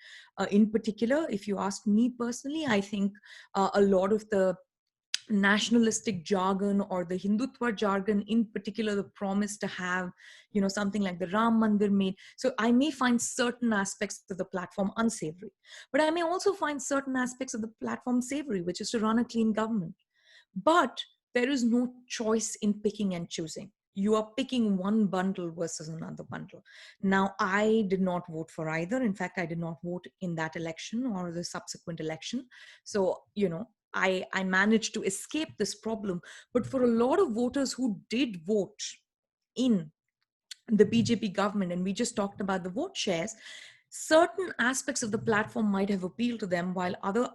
In particular, if you ask me personally, I think a lot of the nationalistic jargon or the Hindutva jargon, in particular the promise to have something like the Ram Mandir made. So I may find certain aspects of the platform unsavory, but I may also find certain aspects of the platform savory, which is to run a clean government. But there is no choice in picking and choosing. You are picking one bundle versus another bundle. Now, I did not vote for either. In fact, I did not vote in that election or the subsequent election. So, I managed to escape this problem. But for a lot of voters who did vote in the BJP government, and we just talked about the vote shares, certain aspects of the platform might have appealed to them, while other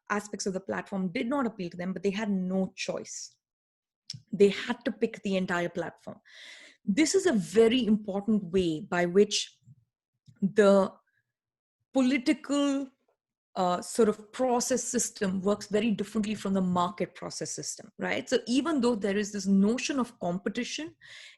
aspects of the platform did not appeal to them, but they had no choice. They had to pick the entire platform. This is a very important way by which the political sort of process system works very differently from the market process system, right? So even though there is this notion of competition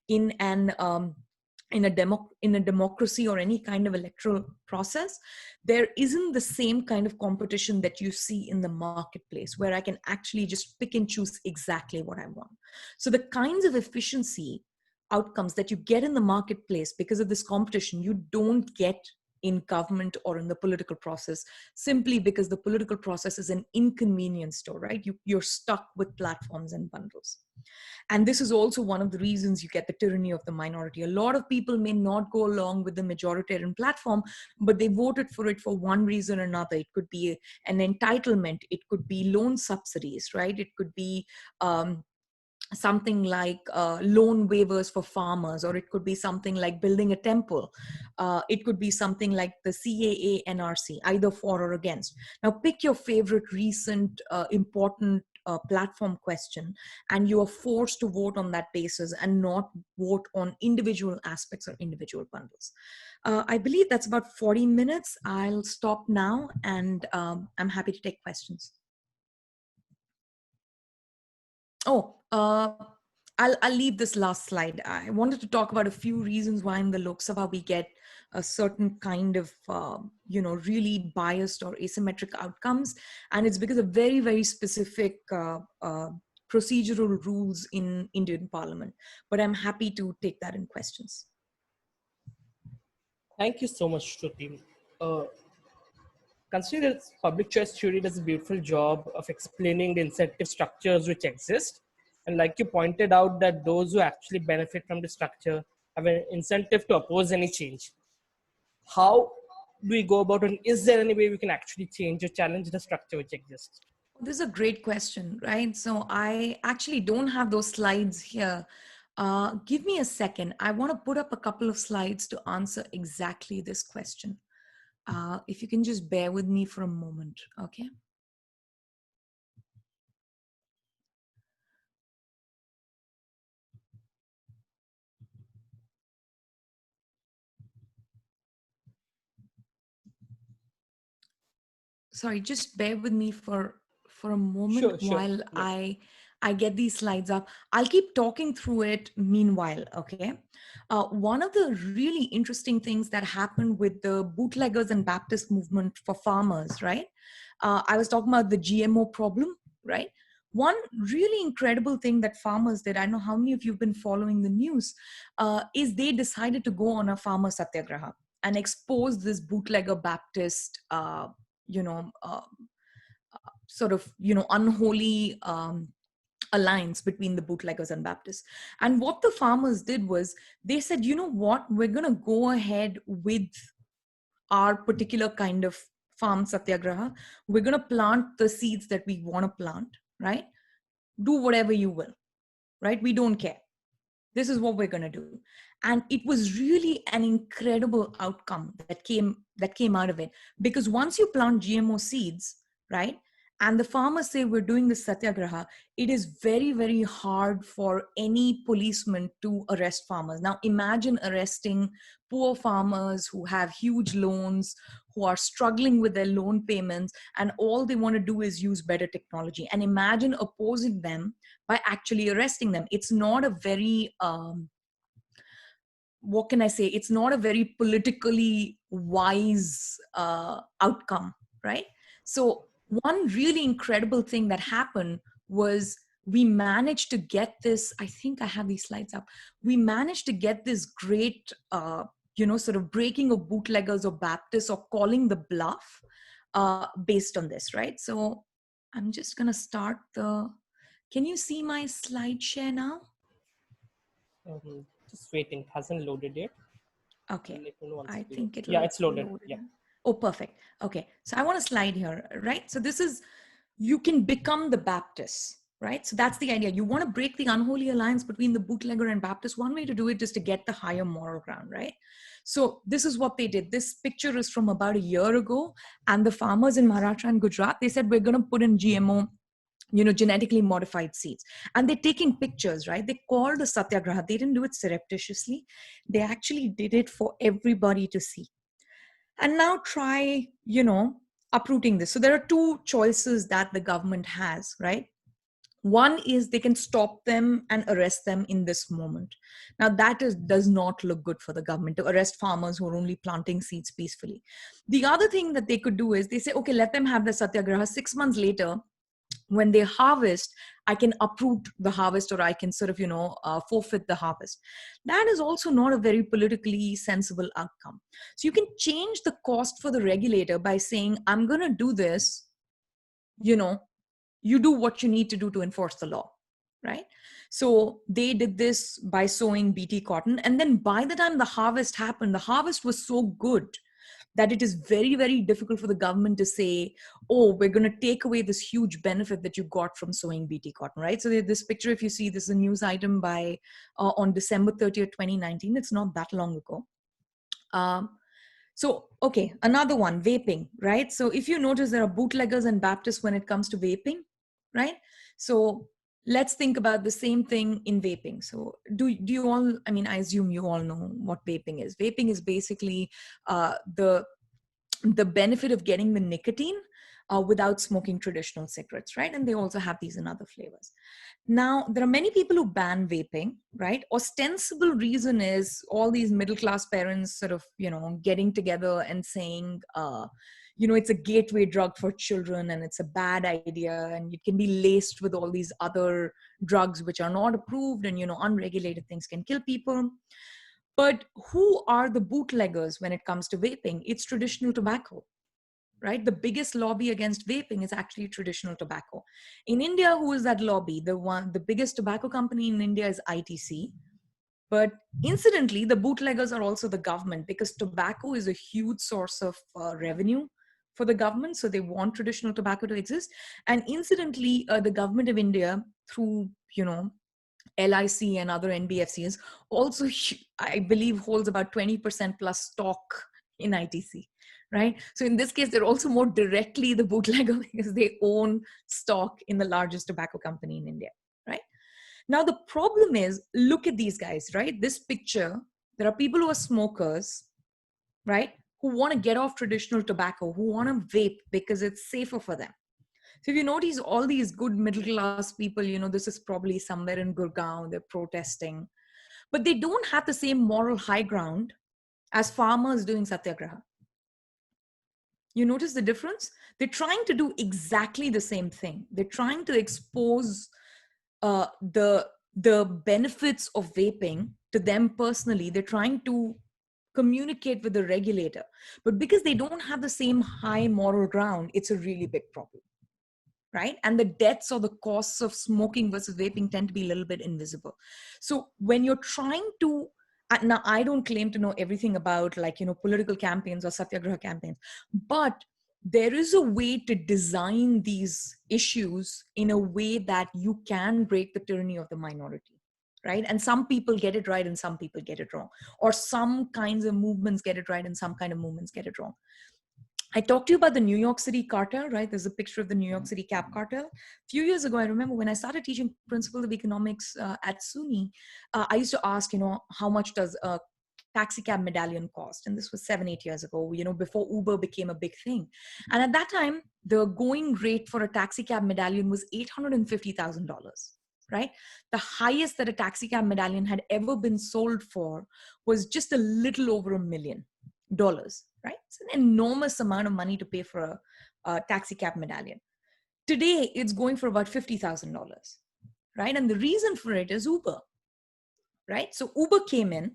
in a democracy or any kind of electoral process, there isn't the same kind of competition that you see in the marketplace, where I can actually just pick and choose exactly what I want. So the kinds of efficiency outcomes that you get in the marketplace because of this competition, you don't get in government or in the political process, simply because the political process is an inconvenience store, right? You're stuck with platforms and bundles. And this is also one of the reasons you get the tyranny of the minority. A lot of people may not go along with the majoritarian platform, but they voted for it for one reason or another. It could be an entitlement, it could be loan subsidies, right? It could be something like loan waivers for farmers, or it could be something like building a temple. It could be something like the CAA NRC, either for or against. Now, pick your favorite recent important platform question, and you are forced to vote on that basis and not vote on individual aspects or individual bundles. I believe that's about 40 minutes. I'll stop now, and I'm happy to take questions. Oh, I'll leave this last slide. I wanted to talk about a few reasons why in the Lok Sabha we get a certain kind of, really biased or asymmetric outcomes. And it's because of very, very specific procedural rules in Indian Parliament. But I'm happy to take that in questions. Thank you so much, Shruti. Considering that public choice theory does a beautiful job of explaining the incentive structures which exist. And like you pointed out, that those who actually benefit from the structure have an incentive to oppose any change. How do we go about it? Is there any way we can actually change or challenge the structure which exists? This is a great question, right? So I actually don't have those slides here. Give me a second. I want to put up a couple of slides to answer exactly this question. If you can just bear with me for a moment, okay? Sorry, just bear with me for a moment while Yeah. I get these slides up. I'll keep talking through it meanwhile, okay? One of the really interesting things that happened with the bootleggers and Baptist movement for farmers, right? I was talking about the GMO problem, right? One really incredible thing that farmers did, I don't know how many of you have been following the news, is they decided to go on a farmer satyagraha and expose this bootlegger Baptist unholy alliance between the bootleggers and Baptists. And what the farmers did was they said, you know what, we're going to go ahead with our particular kind of farm satyagraha. We're going to plant the seeds that we want to plant, right? Do whatever you will, right? We don't care. This is what we're going to do. And it was really an incredible outcome that came out of it, because once you plant GMO seeds, right, and the farmers say we're doing this satyagraha, it is very, very hard for any policeman to arrest farmers. Now imagine arresting poor farmers who have huge loans, who are struggling with their loan payments, and all they want to do is use better technology. And imagine opposing them by actually arresting them. It's not a very what can I say? It's not a very politically wise outcome, right? So one really incredible thing that happened was we managed to get this. I think I have these slides up. We managed to get this great, sort of breaking of bootleggers or Baptists or calling the bluff based on this, right? So I'm just going to start the. Can you see my slide share now? Just waiting. It hasn't loaded yet. Okay. I think it'll Yeah, it's loaded. load Yeah. in. Oh, perfect. Okay. So I want to slide here, right? So this is, you can become the Baptist, right? So that's the idea. You want to break the unholy alliance between the bootlegger and Baptist. One way to do it is to get the higher moral ground, right? So this is what they did. This picture is from about a year ago. And the farmers in Maharashtra and Gujarat, they said, we're going to put in GMO, genetically modified seeds. And they're taking pictures, right? They called the satyagraha. They didn't do it surreptitiously. They actually did it for everybody to see. And now try, uprooting this. So there are two choices that the government has, right? One is they can stop them and arrest them in this moment. Now does not look good for the government to arrest farmers who are only planting seeds peacefully. The other thing that they could do is they say, okay, let them have the satyagraha. 6 months later, when they harvest, I can uproot the harvest, or I can sort of, forfeit the harvest. That is also not a very politically sensible outcome. So you can change the cost for the regulator by saying, I'm going to do this, you do what you need to do to enforce the law, right? So they did this by sowing BT cotton. And then by the time the harvest happened, the harvest was so good that it is very, very difficult for the government to say, oh, we're going to take away this huge benefit that you got from sowing BT cotton, right? So this picture, if you see, this is a news item by on December 30th, 2019. It's not that long ago. So, okay, another one, vaping, right? So if you notice, there are bootleggers and Baptists when it comes to vaping, right? So let's think about the same thing in vaping. So do you all, I mean, I assume you all know what vaping is. Vaping is basically the benefit of getting the nicotine without smoking traditional cigarettes, right? And they also have these in other flavors. Now, there are many people who ban vaping, right? Ostensible reason is all these middle-class parents sort of, getting together and saying, it's a gateway drug for children and it's a bad idea and it can be laced with all these other drugs which are not approved and, unregulated things can kill people. But who are the bootleggers when it comes to vaping? It's traditional tobacco, right? The biggest lobby against vaping is actually traditional tobacco. In India, who is that lobby? The biggest tobacco company in India is ITC. But incidentally, the bootleggers are also the government, because tobacco is a huge source of revenue for the government. So they want traditional tobacco to exist. And incidentally, the government of India, through, LIC and other NBFCs, also, I believe, holds about 20% plus stock in ITC, right? So in this case, they're also more directly the bootlegger because they own stock in the largest tobacco company in India, right? Now, the problem is, look at these guys, right? This picture, there are people who are smokers, right? Who want to get off traditional tobacco, who want to vape because it's safer for them. So if you notice all these good middle class people, this is probably somewhere in Gurgaon, they're protesting, but they don't have the same moral high ground as farmers doing satyagraha. You notice the difference? They're trying to do exactly the same thing. They're trying to expose the benefits of vaping to them personally. They're trying to communicate with the regulator. But because they don't have the same high moral ground, it's a really big problem, right? And the deaths or the costs of smoking versus vaping tend to be a little bit invisible. So when you're trying to, now I don't claim to know everything about political campaigns or satyagraha campaigns, but there is a way to design these issues in a way that you can break the tyranny of the minority, right? And some people get it right and some people get it wrong, or some kinds of movements get it right and some kind of movements get it wrong. I talked to you about the New York City cartel, right? There's a picture of the New York City cab cartel. A few years ago, I remember when I started teaching principles of economics at SUNY, I used to ask, how much does a taxi cab medallion cost? And this was 7-8 years ago, before Uber became a big thing. And at that time, the going rate for a taxi cab medallion was $850,000, right? The highest that a taxi cab medallion had ever been sold for was just a little over $1 million. Right? It's an enormous amount of money to pay for a taxi cab medallion. Today, it's going for about $50,000, right? And the reason for it is Uber, right? So Uber came in.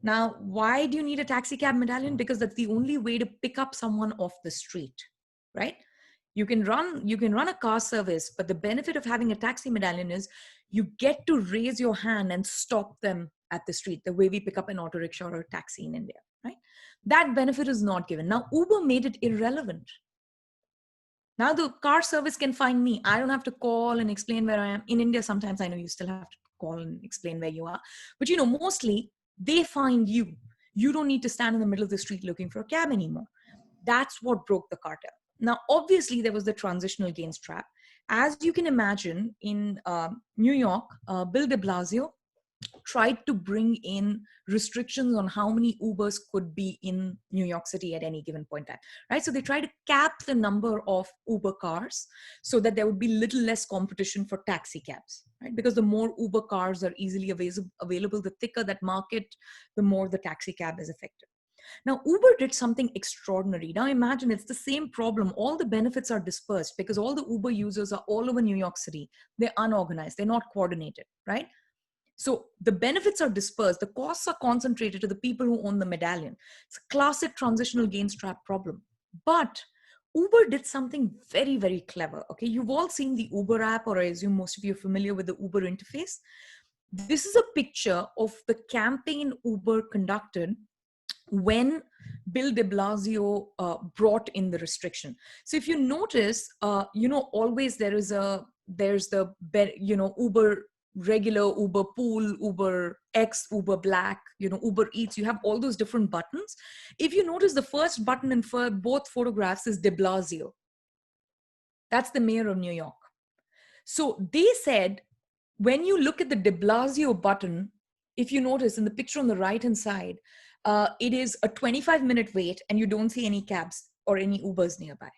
Now, why do you need a taxi cab medallion? Because that's the only way to pick up someone off the street, right? You can run a car service, but the benefit of having a taxi medallion is you get to raise your hand and stop them at the street, the way we pick up an auto rickshaw or a taxi in India, right? That benefit is not given. Now, Uber made it irrelevant. Now the car service can find me. I don't have to call and explain where I am. In India, sometimes I know you still have to call and explain where you are. But mostly they find you. You don't need to stand in the middle of the street looking for a cab anymore. That's what broke the cartel. Now, obviously, there was the transitional gains trap. As you can imagine, in New York, Bill de Blasio tried to bring in restrictions on how many Ubers could be in New York City at any given point in time, right? So they tried to cap the number of Uber cars so that there would be little less competition for taxi cabs, right? Because the more Uber cars are easily available, the thicker that market, the more the taxi cab is effective. Now, Uber did something extraordinary. Now, imagine it's the same problem. All the benefits are dispersed because all the Uber users are all over New York City. They're unorganized, they're not coordinated, right? So the benefits are dispersed, the costs are concentrated to the people who own the medallion. It's a classic transitional gains trap problem. But Uber did something very, very clever. Okay, you've all seen the Uber app, or I assume most of you are familiar with the Uber interface. This is a picture of the campaign Uber conducted when Bill de Blasio brought in the restriction. So if you notice, always there's the, Uber regular, Uber pool, Uber X, Uber Black, Uber Eats, you have all those different buttons. If you notice, the first button in both photographs is de Blasio. That's the mayor of New York. So they said, when you look at the de Blasio button, if you notice in the picture on the right-hand side, it is a 25-minute wait and you don't see any cabs or any Ubers nearby,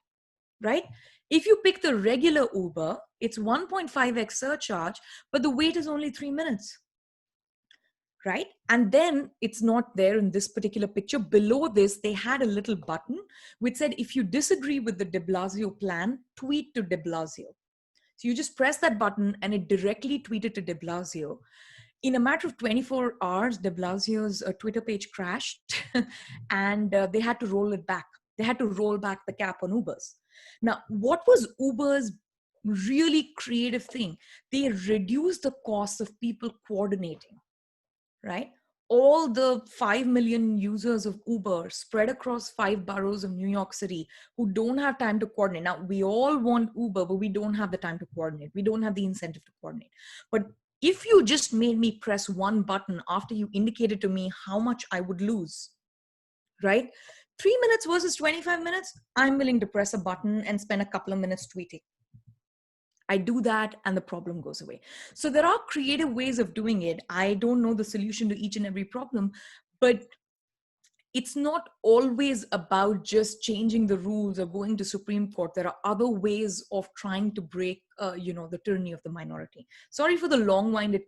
right? If you pick the regular Uber, it's 1.5x surcharge, but the wait is only 3 minutes, right? And then it's not there in this particular picture. Below this, they had a little button which said, if you disagree with the de Blasio plan, tweet to de Blasio. So you just press that button and it directly tweeted to de Blasio. In a matter of 24 hours, de Blasio's Twitter page crashed and they had to roll it back. They had to roll back the cap on Ubers. Now, what was Uber's really creative thing? They reduced the cost of people coordinating, right? All the 5 million users of Uber spread across 5 boroughs of New York City who don't have time to coordinate. Now, we all want Uber, but we don't have the time to coordinate. We don't have the incentive to coordinate. But if you just made me press one button after you indicated to me how much I would lose, right? 3 minutes versus 25 minutes, I'm willing to press a button and spend a couple of minutes tweeting. I do that and the problem goes away. So there are creative ways of doing it. I don't know the solution to each and every problem, but it's not always about just changing the rules or going to Supreme Court. There are other ways of trying to break, the tyranny of the minority. Sorry for the long-winded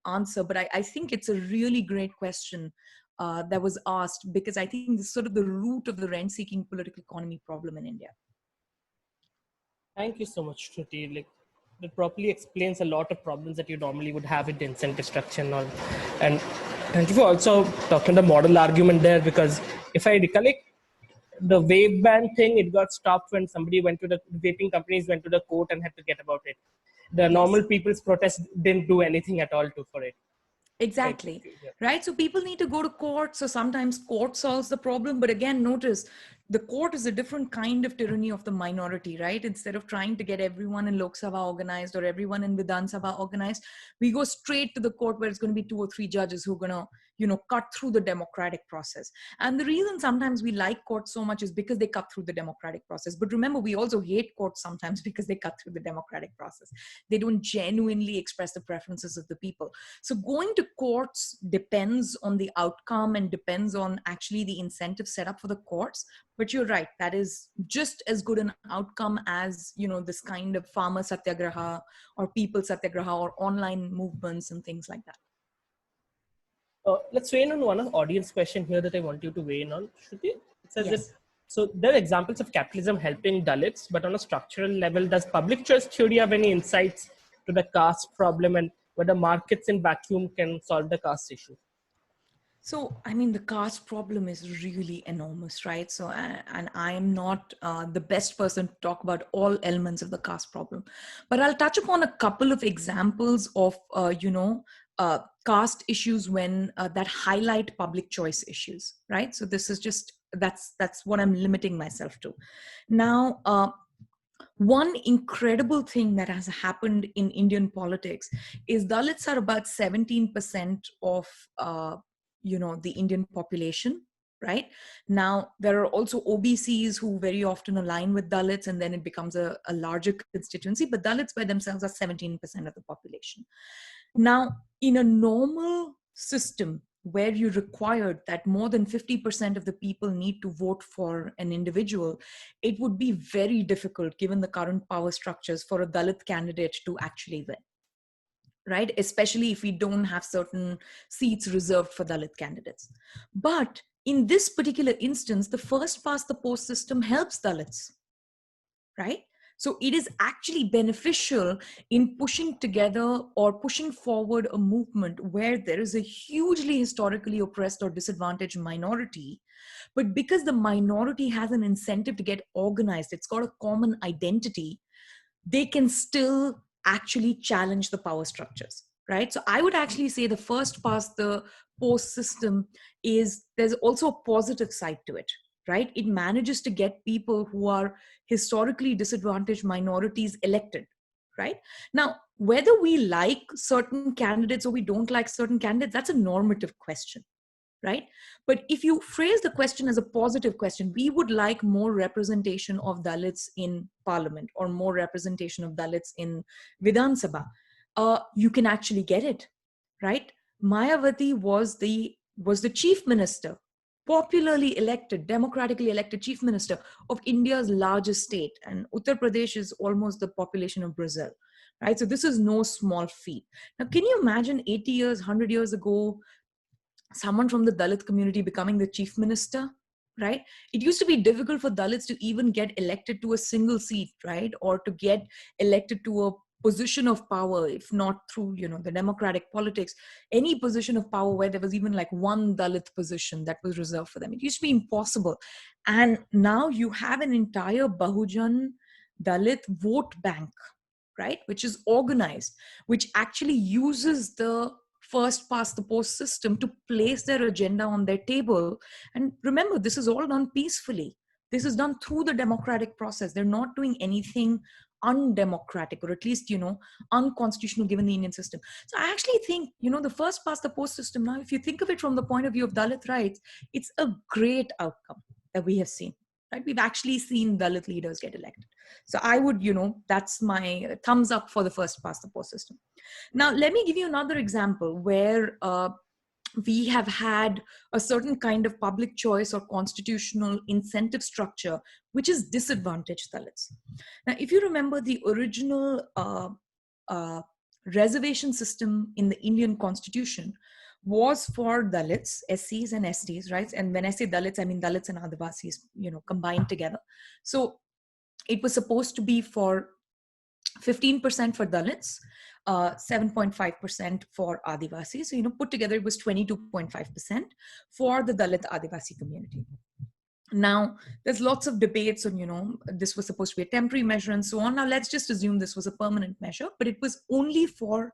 answer, but I think it's a really great question that was asked, because I think this is sort of the root of the rent-seeking political economy problem in India. Thank you so much, Shruti. That properly explains a lot of problems that you normally would have with the incentive structure and all. And thank you for also talking the model argument there, because if I recollect, the vape ban thing, it got stopped when somebody went to the vaping companies went to the court and had to get about it. The normal people's protest didn't do anything at all for it. Exactly. Right. So people need to go to court. So sometimes court solves the problem. But again, notice the court is a different kind of tyranny of the minority, right? Instead of trying to get everyone in Lok Sabha organized or everyone in Vidhan Sabha organized, we go straight to the court where it's going to be 2 or 3 judges who are going to, cut through the democratic process. And the reason sometimes we like courts so much is because they cut through the democratic process. But remember, we also hate courts sometimes because they cut through the democratic process. They don't genuinely express the preferences of the people. So going to courts depends on the outcome and depends on actually the incentive set up for the courts. But you're right, that is just as good an outcome as, this kind of farmer satyagraha or people satyagraha or online movements and things like that. Let's weigh in on one audience question here that I want you to weigh in on. Shruti, it says Yes. this. So there are examples of capitalism helping Dalits, but on a structural level, does public choice theory have any insights to the caste problem and whether markets in vacuum can solve the caste issue? So, I mean, the caste problem is really enormous, right? So, and I am not the best person to talk about all elements of the caste problem, but I'll touch upon a couple of examples of, caste issues when that highlight public choice issues, right? So this is just, that's what I'm limiting myself to. Now, one incredible thing that has happened in Indian politics is Dalits are about 17% of, the Indian population, right? Now, there are also OBCs who very often align with Dalits, and then it becomes a larger constituency, but Dalits by themselves are 17% of the population. Now, in a normal system where you required that more than 50% of the people need to vote for an individual, it would be very difficult, given the current power structures, for a Dalit candidate to actually win, right? Especially if we don't have certain seats reserved for Dalit candidates. But in this particular instance, the first past the post system helps Dalits, right? So it is actually beneficial in pushing together or pushing forward a movement where there is a hugely historically oppressed or disadvantaged minority. But because the minority has an incentive to get organized, it's got a common identity, they can still actually challenge the power structures, right? So I would actually say the first past the post system is, there's also a positive side to it, right? It manages to get people who are historically disadvantaged minorities elected, right? Now, whether we like certain candidates or we don't like certain candidates, that's a normative question, right? But if you phrase the question as a positive question, we would like more representation of Dalits in parliament or more representation of Dalits in Vidhan Sabha, you can actually get it, right? Mayawati was the chief minister, popularly elected, democratically elected chief minister of India's largest state, and Uttar Pradesh is almost the population of Brazil, right? So this is no small feat. Now, can you imagine 80 years, 100 years ago, someone from the Dalit community becoming the chief minister, right? It used to be difficult for Dalits to even get elected to a single seat, right? Or to get elected to a position of power, if not through, the democratic politics, any position of power where there was even like one Dalit position that was reserved for them. It used to be impossible. And now you have an entire Bahujan Dalit vote bank, right? Which is organized, which actually uses the first past the post system to place their agenda on their table. And remember, this is all done peacefully. This is done through the democratic process. They're not doing anything undemocratic, or at least, unconstitutional given the Indian system. So I actually think, the first past the post system, now, if you think of it from the point of view of Dalit rights, it's a great outcome that we have seen, right? We've actually seen Dalit leaders get elected. So I would, that's my thumbs up for the first past the post system. Now, let me give you another example where we have had a certain kind of public choice or constitutional incentive structure which is disadvantaged Dalits. Now, if you remember the original reservation system in the Indian constitution was for Dalits, SCs and STs, right? And when I say Dalits, I mean Dalits and Adivasis, combined together. So it was supposed to be for 15% for Dalits, 7.5% for Adivasis. So, put together it was 22.5% for the Dalit Adivasi community. Now, there's lots of debates on, this was supposed to be a temporary measure and so on. Now, let's just assume this was a permanent measure, but it was only for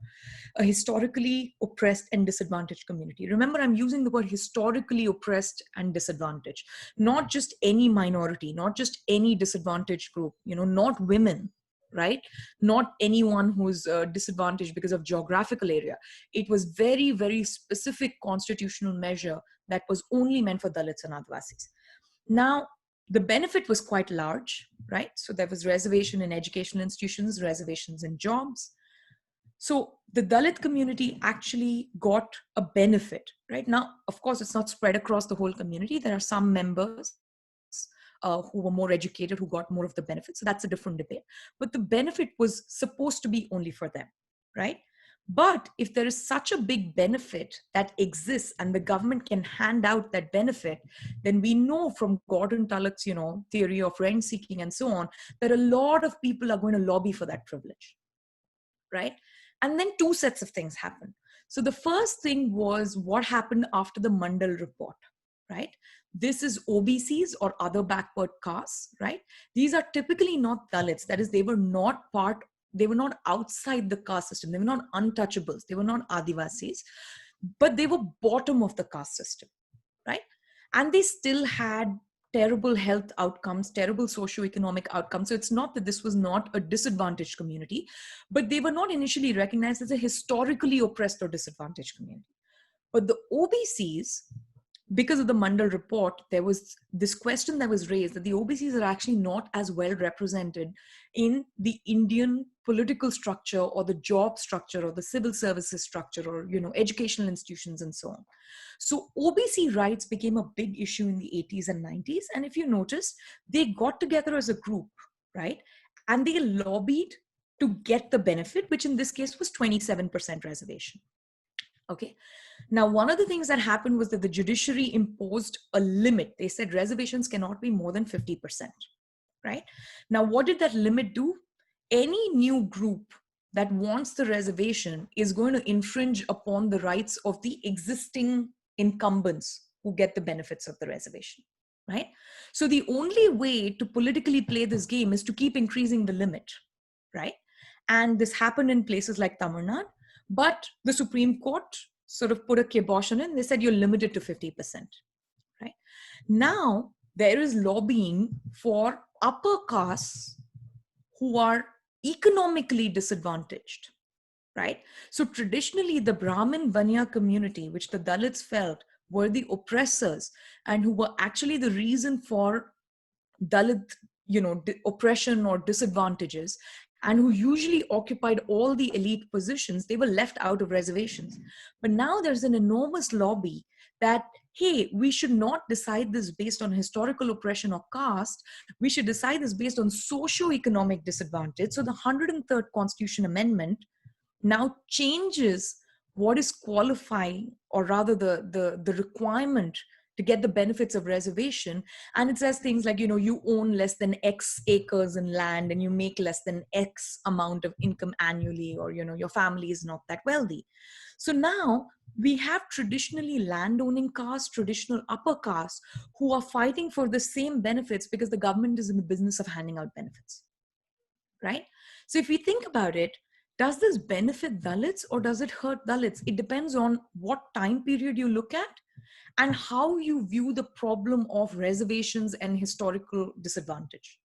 a historically oppressed and disadvantaged community. Remember, I'm using the word historically oppressed and disadvantaged, not just any minority, not just any disadvantaged group, not women, right? Not anyone who's disadvantaged because of geographical area. It was very, very specific constitutional measure that was only meant for Dalits and Adivasis. Now, the benefit was quite large, right? So there was reservation in educational institutions, reservations in jobs. So the Dalit community actually got a benefit, right? Now, of course, it's not spread across the whole community. There are some members who were more educated, who got more of the benefit. So that's a different debate. But the benefit was supposed to be only for them, right? But if there is such a big benefit that exists and the government can hand out that benefit, then we know from Gordon Tullock's, theory of rent seeking and so on, that a lot of people are going to lobby for that privilege, right? And then two sets of things happen. So the first thing was what happened after the Mandal report, right? This is OBCs or other backward castes, right? These are typically not Dalits. That is, they were not outside the caste system. They were not untouchables. They were not Adivasis, but they were bottom of the caste system, right? And they still had terrible health outcomes, terrible socioeconomic outcomes. So it's not that this was not a disadvantaged community, but they were not initially recognized as a historically oppressed or disadvantaged community. But the OBCs, because of the Mandal report, there was this question that was raised that the OBCs are actually not as well represented in the Indian political structure or the job structure or the civil services structure or, educational institutions and so on. So OBC rights became a big issue in the 80s and 90s. And if you notice, they got together as a group, right? And they lobbied to get the benefit, which in this case was 27% reservation. Okay. Now, one of the things that happened was that the judiciary imposed a limit. They said reservations cannot be more than 50%, right? Now, what did that limit do? Any new group that wants the reservation is going to infringe upon the rights of the existing incumbents who get the benefits of the reservation, right? So the only way to politically play this game is to keep increasing the limit, right? And this happened in places like Tamil Nadu, but the Supreme Court sort of put a kibosh on it and they said you're limited to 50%, right? Now, there is lobbying for upper castes who are economically disadvantaged, right? So traditionally, the Brahmin Vanya community, which the Dalits felt were the oppressors and who were actually the reason for Dalit, oppression or disadvantages, and who usually occupied all the elite positions, they were left out of reservations. But now there's an enormous lobby that, hey, we should not decide this based on historical oppression or caste. We should decide this based on socio-economic disadvantage. So the 103rd Constitution Amendment now changes what is qualifying, or rather the requirement to get the benefits of reservation. And it says things like, you own less than X acres in land and you make less than X amount of income annually, or, your family is not that wealthy. So now we have traditionally landowning castes, traditional upper castes, who are fighting for the same benefits because the government is in the business of handing out benefits, right? So if we think about it, does this benefit Dalits or does it hurt Dalits? It depends on what time period you look at and how you view the problem of reservations and historical disadvantage,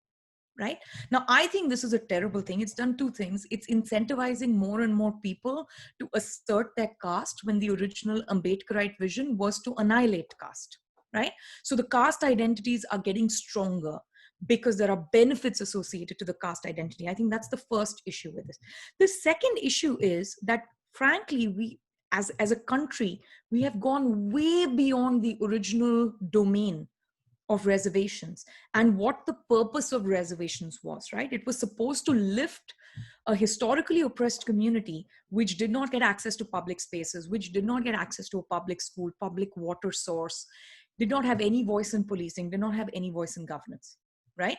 right? Now, I think this is a terrible thing. It's done two things. It's incentivizing more and more people to assert their caste when the original Ambedkarite vision was to annihilate caste, right? So the caste identities are getting stronger because there are benefits associated to the caste identity. I think that's the first issue with this. The second issue is that, frankly, we as a country, we have gone way beyond the original domain of reservations and what the purpose of reservations was, right? It was supposed to lift a historically oppressed community which did not get access to public spaces, which did not get access to a public school, public water source, did not have any voice in policing, did not have any voice in governance, right?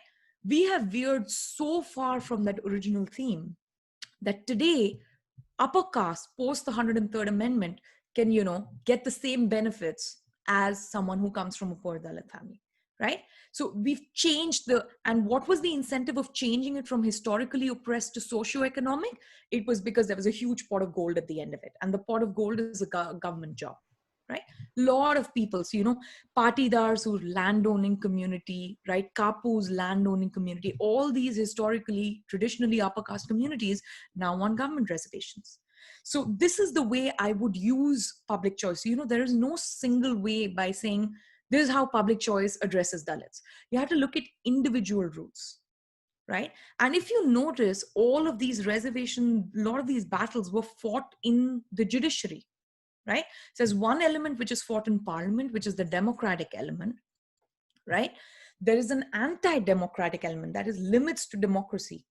We have veered so far from that original theme that today upper caste post the 103rd Amendment can, get the same benefits as someone who comes from a poor Dalit family, right? So we've changed and what was the incentive of changing it from historically oppressed to socioeconomic? It was because there was a huge pot of gold at the end of it. And the pot of gold is a government job, right? Lot of people, so, Patidars, who landowning community, right? Kapu's landowning community, all these historically, traditionally upper caste communities now want government reservations. So this is the way I would use public choice. There is no single way by saying, this is how public choice addresses Dalits. You have to look at individual routes, right? And if you notice, all of these reservations, a lot of these battles were fought in the judiciary, right? So there's one element which is fought in parliament, which is the democratic element, right? There is an anti-democratic element, that is limits to democracy,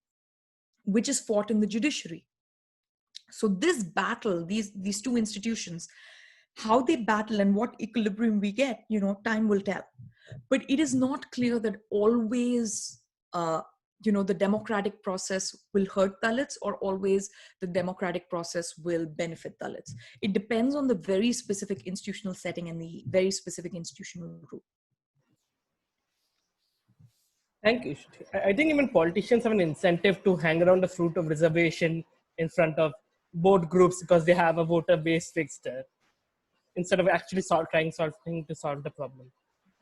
which is fought in the judiciary. So this battle, these two institutions, how they battle and what equilibrium we get, time will tell. But it is not clear that always, the democratic process will hurt Dalits or always the democratic process will benefit Dalits. It depends on the very specific institutional setting and the very specific institutional group. Thank you, Shruti. I think even politicians have an incentive to hang around the fruit of reservation in front of both groups because they have a voter base fixed instead of actually trying to solve the problem.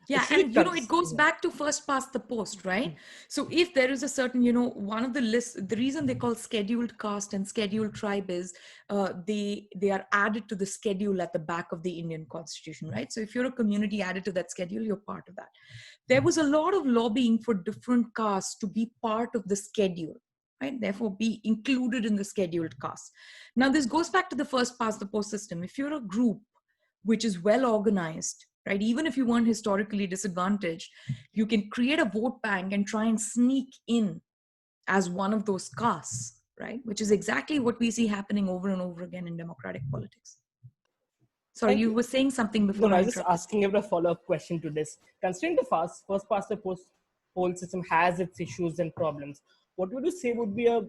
Yeah, and it goes back to first past the post, right? So if there is a certain, one of the lists, the reason they call scheduled caste and scheduled tribe is they are added to the schedule at the back of the Indian Constitution, right? So if you're a community added to that schedule, you're part of that. There was a lot of lobbying for different castes to be part of the schedule, right? Therefore, be included in the scheduled caste. Now, this goes back to the first past the post system. If you're a group which is well organized, right? Even if you weren't historically disadvantaged, you can create a vote bank and try and sneak in as one of those castes, right? Which is exactly what we see happening over and over again in democratic politics. Sorry, Thank you you. were saying something No, before no, I I was just interrupted. asking you a follow-up question to this. Considering the first past the post poll system has its issues and problems, what would you say would be a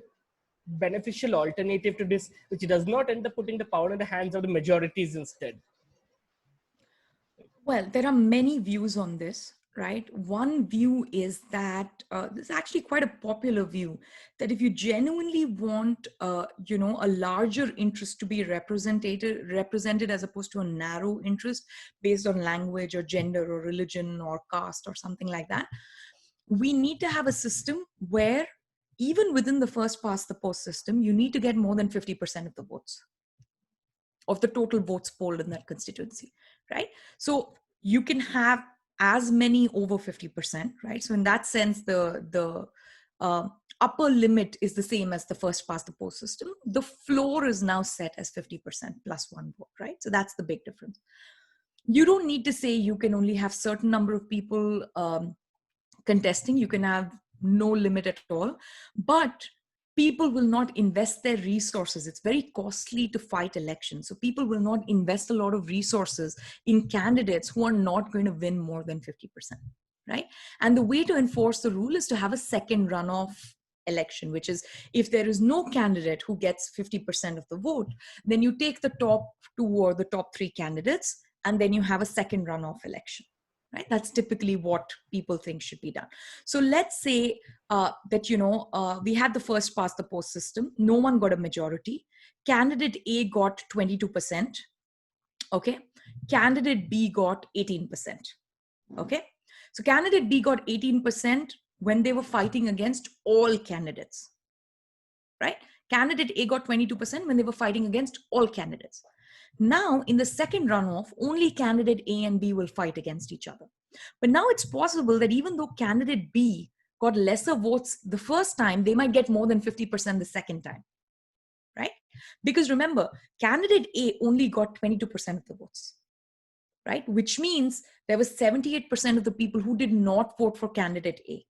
beneficial alternative to this, which does not end up putting the power in the hands of the majorities instead? Well, there are many views on this, right? One view is that this is actually quite a popular view that if you genuinely want, a larger interest to be represented as opposed to a narrow interest based on language or gender or religion or caste or something like that, we need to have a system where even within the first past the post system, you need to get more than 50% of the votes of the total votes polled in that constituency, right? So you can have as many over 50%, right? So in that sense, the upper limit is the same as the first past the post system. The floor is now set as 50% plus one vote, right? So that's the big difference. You don't need to say you can only have certain number of people contesting. You can have no limit at all, but people will not invest their resources. It's very costly to fight elections, so people will not invest a lot of resources in candidates who are not going to win more than 50%, right? And the way to enforce the rule is to have a second runoff election, which is if there is no candidate who gets 50% of the vote, then you take the top two or the top three candidates and then you have a second runoff election, right? That's typically what people think should be done. So let's say that we had the first past the post system. No one got a majority. Candidate A got 22%. Okay. Candidate B got 18%. Okay. So candidate B got 18% when they were fighting against all candidates, right? Candidate A got 22% when they were fighting against all candidates. Now, in the second runoff, only candidate A and B will fight against each other. But now it's possible that even though candidate B got lesser votes the first time, they might get more than 50% the second time, right? Because remember, candidate A only got 22% of the votes, right? Which means there was 78% of the people who did not vote for candidate A.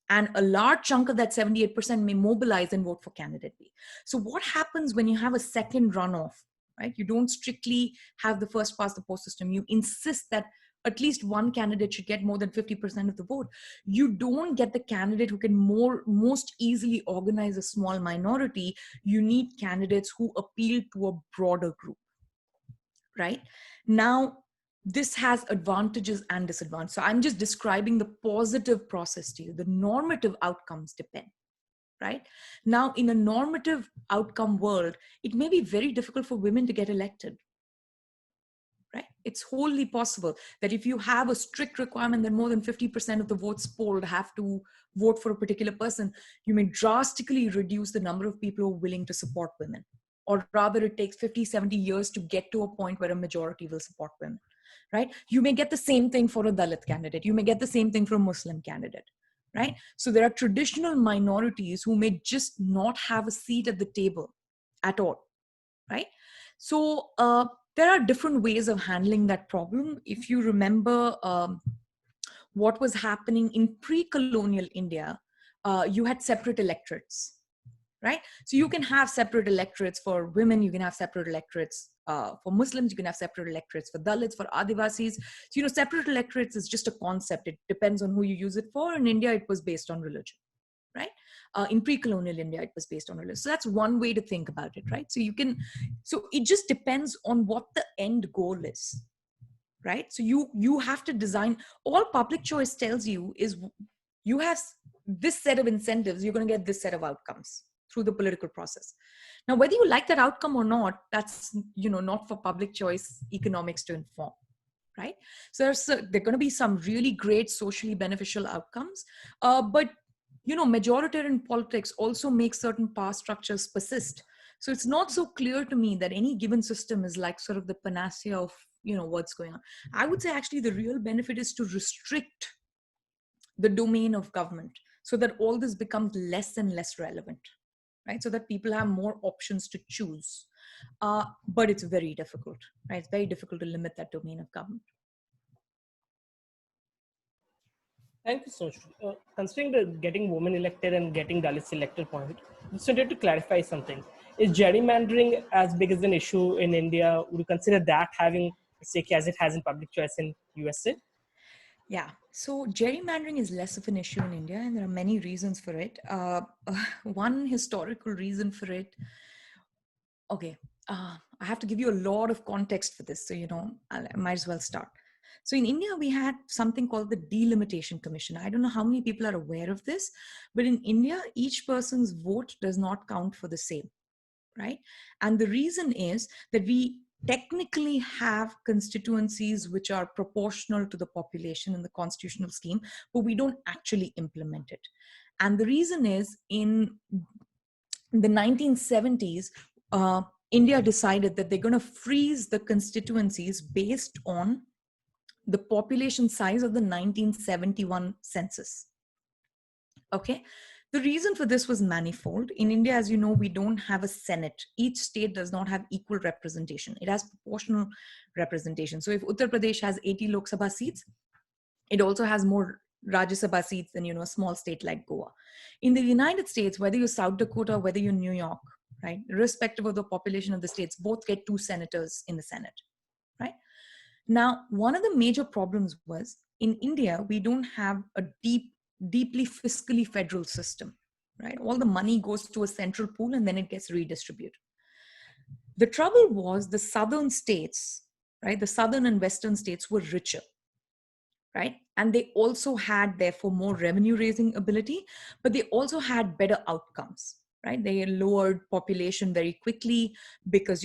And a large chunk of that 78% may mobilize and vote for candidate B. So what happens when you have a second runoff, right? You don't strictly have the first past the post system. You insist that at least one candidate should get more than 50% of the vote. You don't get the candidate who can most easily organize a small minority. You need candidates who appeal to a broader group, right? Now, this has advantages and disadvantages. So I'm just describing the positive process to you. The normative outcomes depend, right? Now, in a normative outcome world, it may be very difficult for women to get elected, right? It's wholly possible that if you have a strict requirement that more than 50% of the votes polled have to vote for a particular person, you may drastically reduce the number of people who are willing to support women. Or rather, it takes 50, 70 years to get to a point where a majority will support women, right? You may get the same thing for a Dalit candidate. You may get the same thing for a Muslim candidate, right? So there are traditional minorities who may just not have a seat at the table at all, right? So there are different ways of handling that problem. If you remember what was happening in pre-colonial India, you had separate electorates, right? So you can have separate electorates for women, you can have separate electorates for Muslims, you can have separate electorates for Dalits, for Adivasis. So, separate electorates is just a concept. It depends on who you use it for. In India, it was based on religion, right? In pre-colonial India, it was based on religion. So that's one way to think about it, right? So it just depends on what the end goal is, right? So you have to design. All public choice tells you is you have this set of incentives, you're going to get this set of outcomes through the political process. Now, whether you like that outcome or not, that's not for public choice economics to inform, right? So there are going to be some really great socially beneficial outcomes, but majoritarian politics also makes certain power structures persist. So it's not so clear to me that any given system is like sort of the panacea of what's going on. I would say actually the real benefit is to restrict the domain of government so that all this becomes less and less relevant, right? So that people have more options to choose. But it's very difficult, right? It's very difficult to limit that domain of government. Thank you so much. Considering the getting women elected and getting Dalits elected point, just wanted to clarify something. Is gerrymandering as big as an issue in India? Would you consider that having a stake as it has in public choice in USA? Yeah, so gerrymandering is less of an issue in India, and there are many reasons for it. One historical reason for it, okay, I have to give you a lot of context for this, so I might as well start. So in India, we had something called the Delimitation Commission. I don't know how many people are aware of this, but in India, each person's vote does not count for the same, right? And the reason is that we technically have constituencies which are proportional to the population in the constitutional scheme, but we don't actually implement it. And the reason is in the 1970s, India decided that they're going to freeze the constituencies based on the population size of the 1971 census. Okay. The reason for this was manifold. In India, as you know, we don't have a Senate. Each state does not have equal representation. It has proportional representation. So if Uttar Pradesh has 80 Lok Sabha seats, it also has more Rajya Sabha seats than, a small state like Goa. In the United States, whether you're South Dakota, whether you're New York, right, irrespective of the population of the states, both get 2 senators in the Senate, right? Now, one of the major problems was in India, we don't have a deeply fiscally federal system, right? All the money goes to a central pool and then it gets redistributed. The trouble was the southern states, right? The southern and western states were richer, right? And they also had, therefore, more revenue raising ability, but they also had better outcomes, right? They lowered population very quickly because,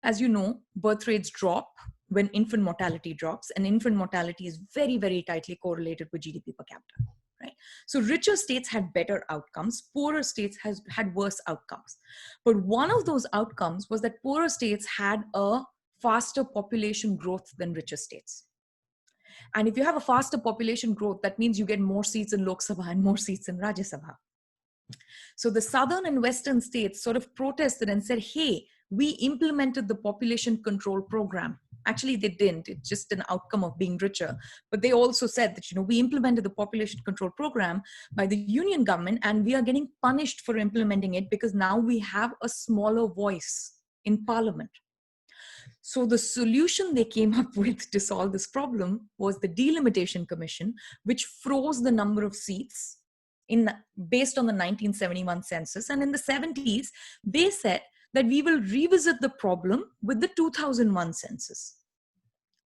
as you know, birth rates drop when infant mortality drops, and infant mortality is very, very tightly correlated with GDP per capita, right? So richer states had better outcomes, poorer states had worse outcomes. But one of those outcomes was that poorer states had a faster population growth than richer states. And if you have a faster population growth, that means you get more seats in Lok Sabha and more seats in Rajya Sabha. So the southern and western states sort of protested and said, hey, we implemented the population control program. Actually, they didn't. It's just an outcome of being richer. But they also said that, we implemented the population control program by the union government, and we are getting punished for implementing it because now we have a smaller voice in parliament. So the solution they came up with to solve this problem was the Delimitation Commission, which froze the number of seats based on the 1971 census. And in the 70s, they said that we will revisit the problem with the 2001 census.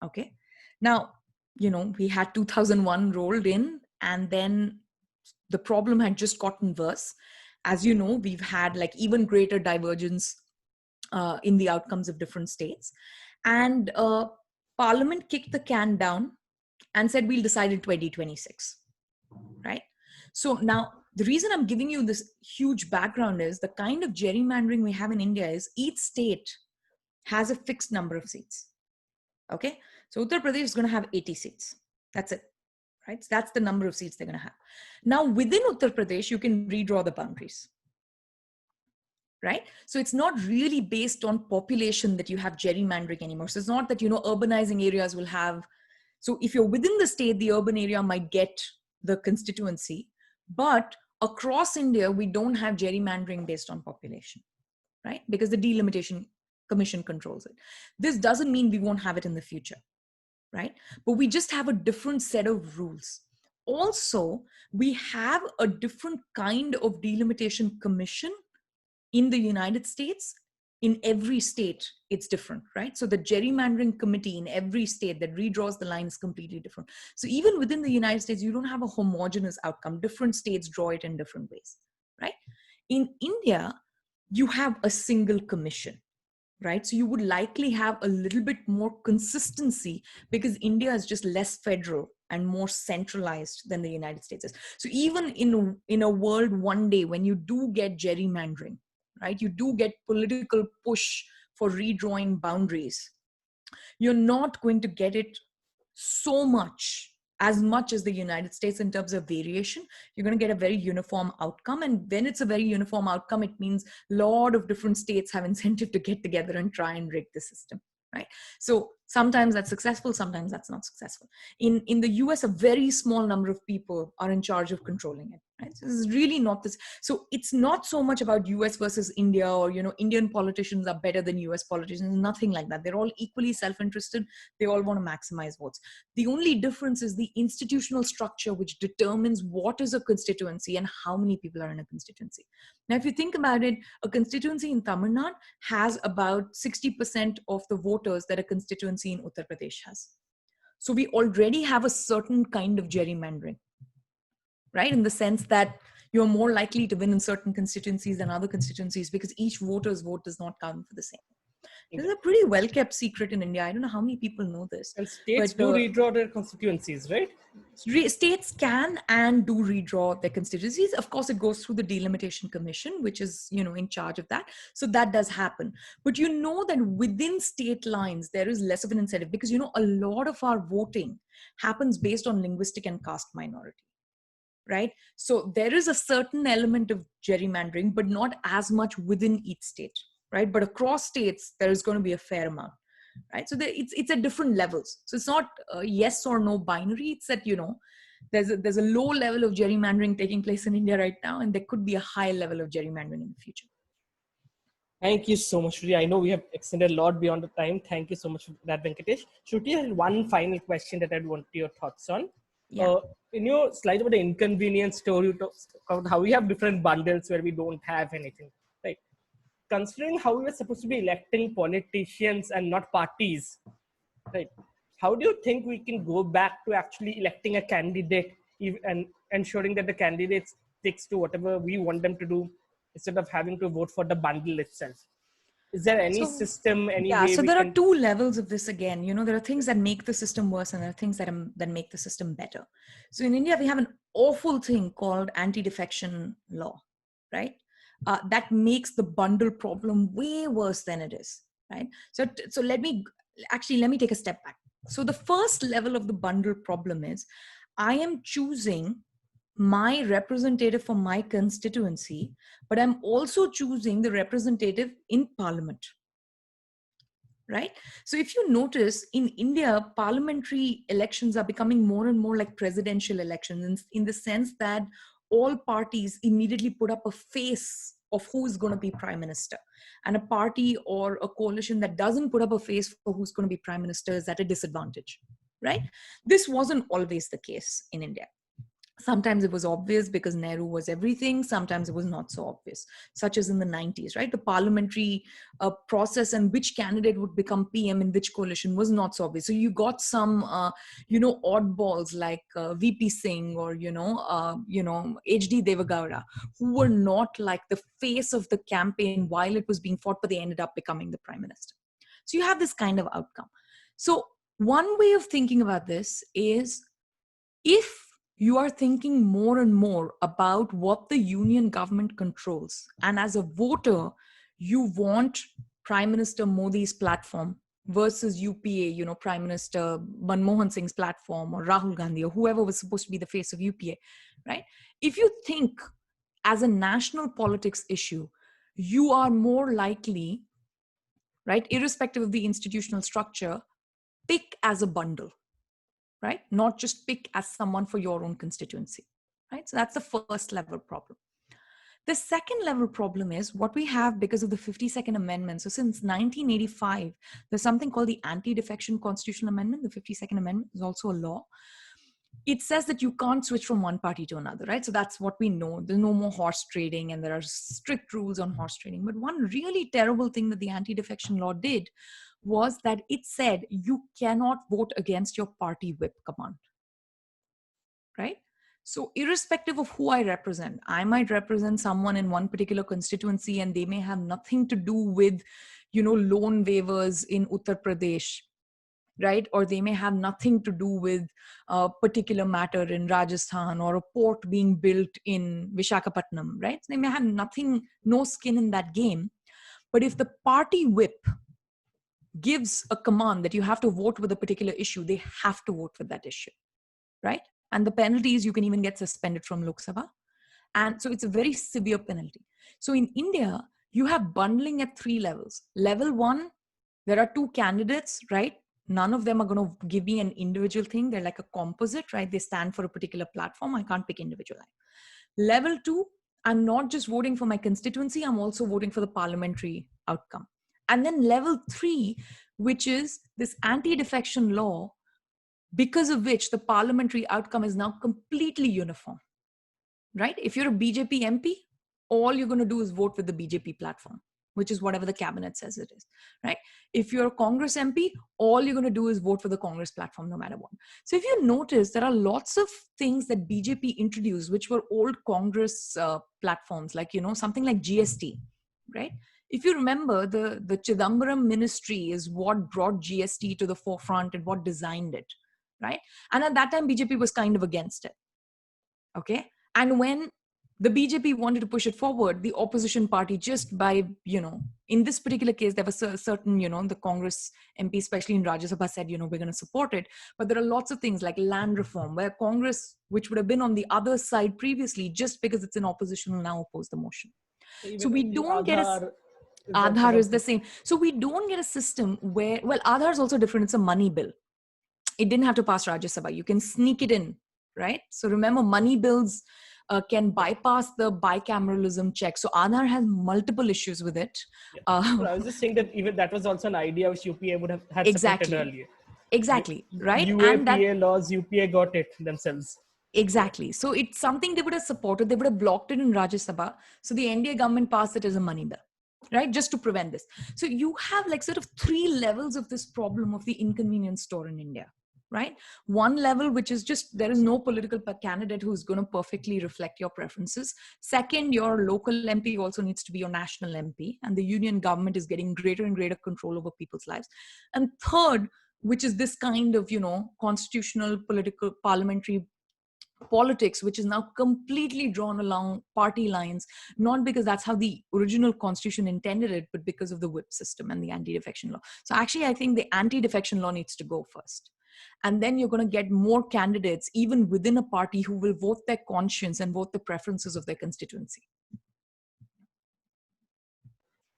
Okay. Now, we had 2001 rolled in, and then the problem had just gotten worse. As you know, we've had even greater divergence in the outcomes of different states. And Parliament kicked the can down and said, we'll decide in 2026, right? So now the reason I'm giving you this huge background is the kind of gerrymandering we have in India is each state has a fixed number of seats. Okay. So Uttar Pradesh is going to have 80 seats. That's it, right? So that's the number of seats they're going to have. Now within Uttar Pradesh, you can redraw the boundaries. Right? So it's not really based on population that you have gerrymandering anymore. So it's not that, urbanizing areas will have, so if you're within the state, the urban area might get the constituency, but across India, we don't have gerrymandering based on population, right? Because the Delimitation Commission controls it. This doesn't mean we won't have it in the future, right? But we just have a different set of rules. Also, we have a different kind of Delimitation Commission in the United States. In every state, it's different, right? So the gerrymandering committee in every state that redraws the line is completely different. So even within the United States, you don't have a homogeneous outcome. Different states draw it in different ways, right? In India, you have a single commission, right? So you would likely have a little bit more consistency because India is just less federal and more centralized than the United States is. So even in a world one day when you do get gerrymandering, right? You do get political push for redrawing boundaries. You're not going to get it as much as the United States in terms of variation. You're going to get a very uniform outcome. And when it's a very uniform outcome, it means a lot of different states have incentive to get together and try and rig the system, right? So sometimes that's successful, sometimes that's not successful. In the US, a very small number of people are in charge of controlling it. Right? So this is really not this. So it's not so much about US versus India, or, Indian politicians are better than US politicians. Nothing like that. They're all equally self-interested. They all want to maximize votes. The only difference is the institutional structure, which determines what is a constituency and how many people are in a constituency. Now, if you think about it, a constituency in Tamil Nadu has about 60% of the voters that a constituency in Uttar Pradesh has. So we already have a certain kind of gerrymandering, right? In the sense that you're more likely to win in certain constituencies than other constituencies because each voter's vote does not count for the same. This is a pretty well-kept secret in India. I don't know how many people know this. And states but, do redraw their constituencies, right? States can and do redraw their constituencies. Of course, it goes through the Delimitation Commission, which is, in charge of that. So that does happen. But you know that within state lines, there is less of an incentive because, a lot of our voting happens based on linguistic and caste minority. Right? So there is a certain element of gerrymandering, but not as much within each state, right? But across states, there is going to be a fair amount, right? So it's at different levels. So it's not a yes or no binary. It's that, there's a low level of gerrymandering taking place in India right now, and there could be a high level of gerrymandering in the future. Thank you so much, Shruti. I know we have extended a lot beyond the time. Thank you so much for that, Venkatesh. Shruti, I had one final question that I'd want your thoughts on. Yeah. In your slide about the Inconvenience Store, you talk about how we have different bundles where we don't have anything, right? Considering how we are supposed to be electing politicians and not parties, right? How do you think we can go back to actually electing a candidate and ensuring that the candidate sticks to whatever we want them to do instead of having to vote for the bundle itself? Is there any system, any way so we there can... are two levels of this again. There are things that make the system worse and there are things that make the system better. So in India, we have an awful thing called anti-defecation law, right? That makes the bundle problem way worse than it is, right? So let me take a step back. So the first level of the bundle problem is I am choosing my representative for my constituency, but I'm also choosing the representative in parliament. Right? So if you notice in India, parliamentary elections are becoming more and more like presidential elections in the sense that all parties immediately put up a face of who is going to be prime minister. And a party or a coalition that doesn't put up a face for who's going to be prime minister is at a disadvantage, right? This wasn't always the case in India. Sometimes it was obvious because Nehru was everything. Sometimes it was not so obvious, such as in the 90s, right? The parliamentary process and which candidate would become PM in which coalition was not so obvious. So you got some, oddballs like VP Singh or, HD Devagowda, who were not like the face of the campaign while it was being fought, but they ended up becoming the prime minister. So you have this kind of outcome. So one way of thinking about this is if you are thinking more and more about what the union government controls, and as a voter, you want Prime Minister Modi's platform versus UPA, Prime Minister Manmohan Singh's platform or Rahul Gandhi or whoever was supposed to be the face of UPA, right? If you think as a national politics issue, you are more likely, right, irrespective of the institutional structure, pick as a bundle. Right? Not just pick as someone for your own constituency, right? So that's the first level problem. The second level problem is what we have because of the 52nd Amendment. So since 1985, there's something called the Anti-Defecation Constitutional Amendment. The 52nd Amendment is also a law. It says that you can't switch from one party to another, right? So that's what we know. There's no more horse trading and there are strict rules on horse trading. But one really terrible thing that the anti-defection law did was that it said you cannot vote against your party whip command, right? So irrespective of who I represent, I might represent someone in one particular constituency and they may have nothing to do with, loan waivers in Uttar Pradesh, right? Or they may have nothing to do with a particular matter in Rajasthan or a port being built in Vishakhapatnam, right? They may have no skin in that game. But if the party whip gives a command that you have to vote with a particular issue, they have to vote for that issue, right? And the penalty is you can even get suspended from Lok Sabha. And so it's a very severe penalty. So in India, you have bundling at 3 levels. Level 1, there are 2 candidates, right? None of them are going to give me an individual thing. They're like a composite, right? They stand for a particular platform. I can't pick individual. Level 2, I'm not just voting for my constituency, I'm also voting for the parliamentary outcome. And then level 3, which is this anti-defection law, because of which the parliamentary outcome is now completely uniform, right? If you're a BJP MP, all you're going to do is vote with the BJP platform, which is whatever the cabinet says it is, right? If you're a Congress MP, all you're going to do is vote for the Congress platform no matter what. So if you notice, there are lots of things that BJP introduced, which were old Congress platforms, like, something like GST, right? If you remember, the Chidambaram ministry is what brought GST to the forefront and what designed it, right? And at that time, BJP was kind of against it, okay? And when the BJP wanted to push it forward, the opposition party, just by, in this particular case, there was a certain, the Congress MP, especially in Rajya Sabha, said, we're going to support it. But there are lots of things like land reform, where Congress, which would have been on the other side previously, just because it's in opposition, will now oppose the motion. So we don't get a... Aadhaar is the same. So we don't get a system where, well, Aadhaar is also different. It's a money bill. It didn't have to pass Rajya Sabha. You can sneak it in, right? So remember, money bills can bypass the bicameralism check. So Aadhaar has multiple issues with it. I was just saying that even that was also an idea which UPA would have had supported earlier. Exactly, right? UAPA laws, UPA got it themselves. Exactly. So it's something they would have supported. They would have blocked it in Rajya Sabha. So the NDA government passed it as a money bill, right? Just to prevent this. So you have like sort of 3 levels of this problem of the inconvenience store in India, right? One level, which is just, there is no political candidate who's going to perfectly reflect your preferences. Second, your local MP also needs to be your national MP, and the union government is getting greater and greater control over people's lives. And third, which is this kind of, constitutional, political, parliamentary politics, which is now completely drawn along party lines, not because that's how the original constitution intended it, but because of the whip system and the anti-defection law. So actually, I think the anti-defection law needs to go first. And then you're going to get more candidates, even within a party, who will vote their conscience and vote the preferences of their constituency.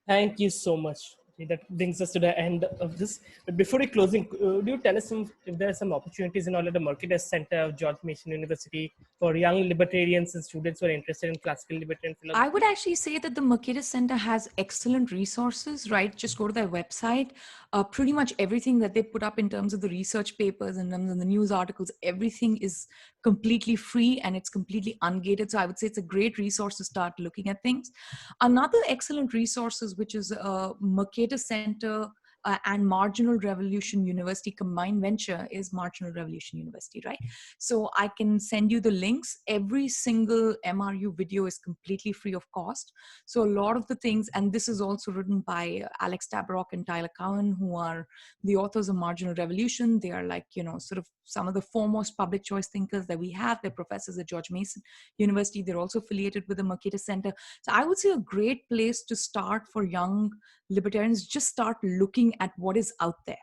Thank you so much. That brings us to the end of this. But before we closing, do you tell us if there are some opportunities in all of the Mercatus Center of George Mason University for young libertarians and students who are interested in classical libertarian philosophy? I would actually say that the Mercatus Center has excellent resources, right? Just go to their website. Pretty much everything that they put up in terms of the research papers and the news articles, everything is completely free and it's completely ungated. So I would say it's a great resource to start looking at things. Another excellent resources, which is Mercatus Center and Marginal Revolution University combined venture, is Marginal Revolution University, right? So I can send you the links. Every single MRU video is completely free of cost. So a lot of the things, and this is also written by Alex Tabarrok and Tyler Cowen, who are the authors of Marginal Revolution. They are like, sort of some of the foremost public choice thinkers that we have. They're professors at George Mason University. They're also affiliated with the Mercatus Center. So I would say a great place to start for young libertarians, just start looking at what is out there,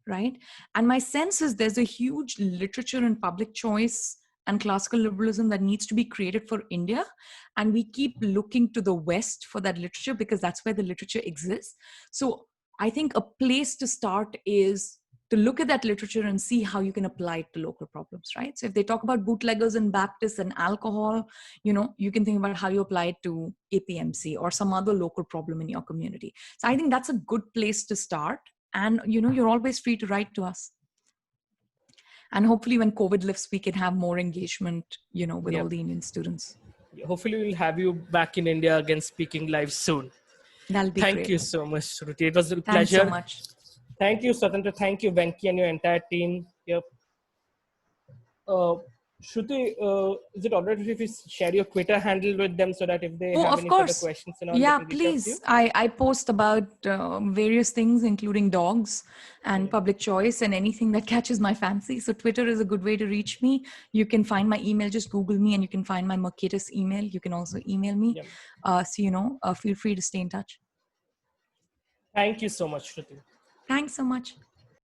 right? And my sense is there's a huge literature and public choice and classical liberalism that needs to be created for India. And we keep looking to the West for that literature because that's where the literature exists. So I think a place to start is to look at that literature and see how you can apply it to local problems, right? So if they talk about bootleggers and Baptists and alcohol, you can think about how you apply it to APMC or some other local problem in your community. So I think that's a good place to start. And, you're always free to write to us. And hopefully when COVID lifts, we can have more engagement, with all the Indian students. Hopefully we'll have you back in India again speaking live soon. That'll be great. Thank you so much, Shruti. It was a pleasure. Thanks so much. Thank you, Swatantrata. Thank you, Venki, and your entire team. Yep. Shruti, is it all right if you share your Twitter handle with them so that if they have any further questions and all, yeah, please. I post about various things, including dogs and public choice and anything that catches my fancy. So Twitter is a good way to reach me. You can find my email, just Google me, and you can find my Mercatus email. You can also email me. So, feel free to stay in touch. Thank you so much, Shruti. Thanks so much.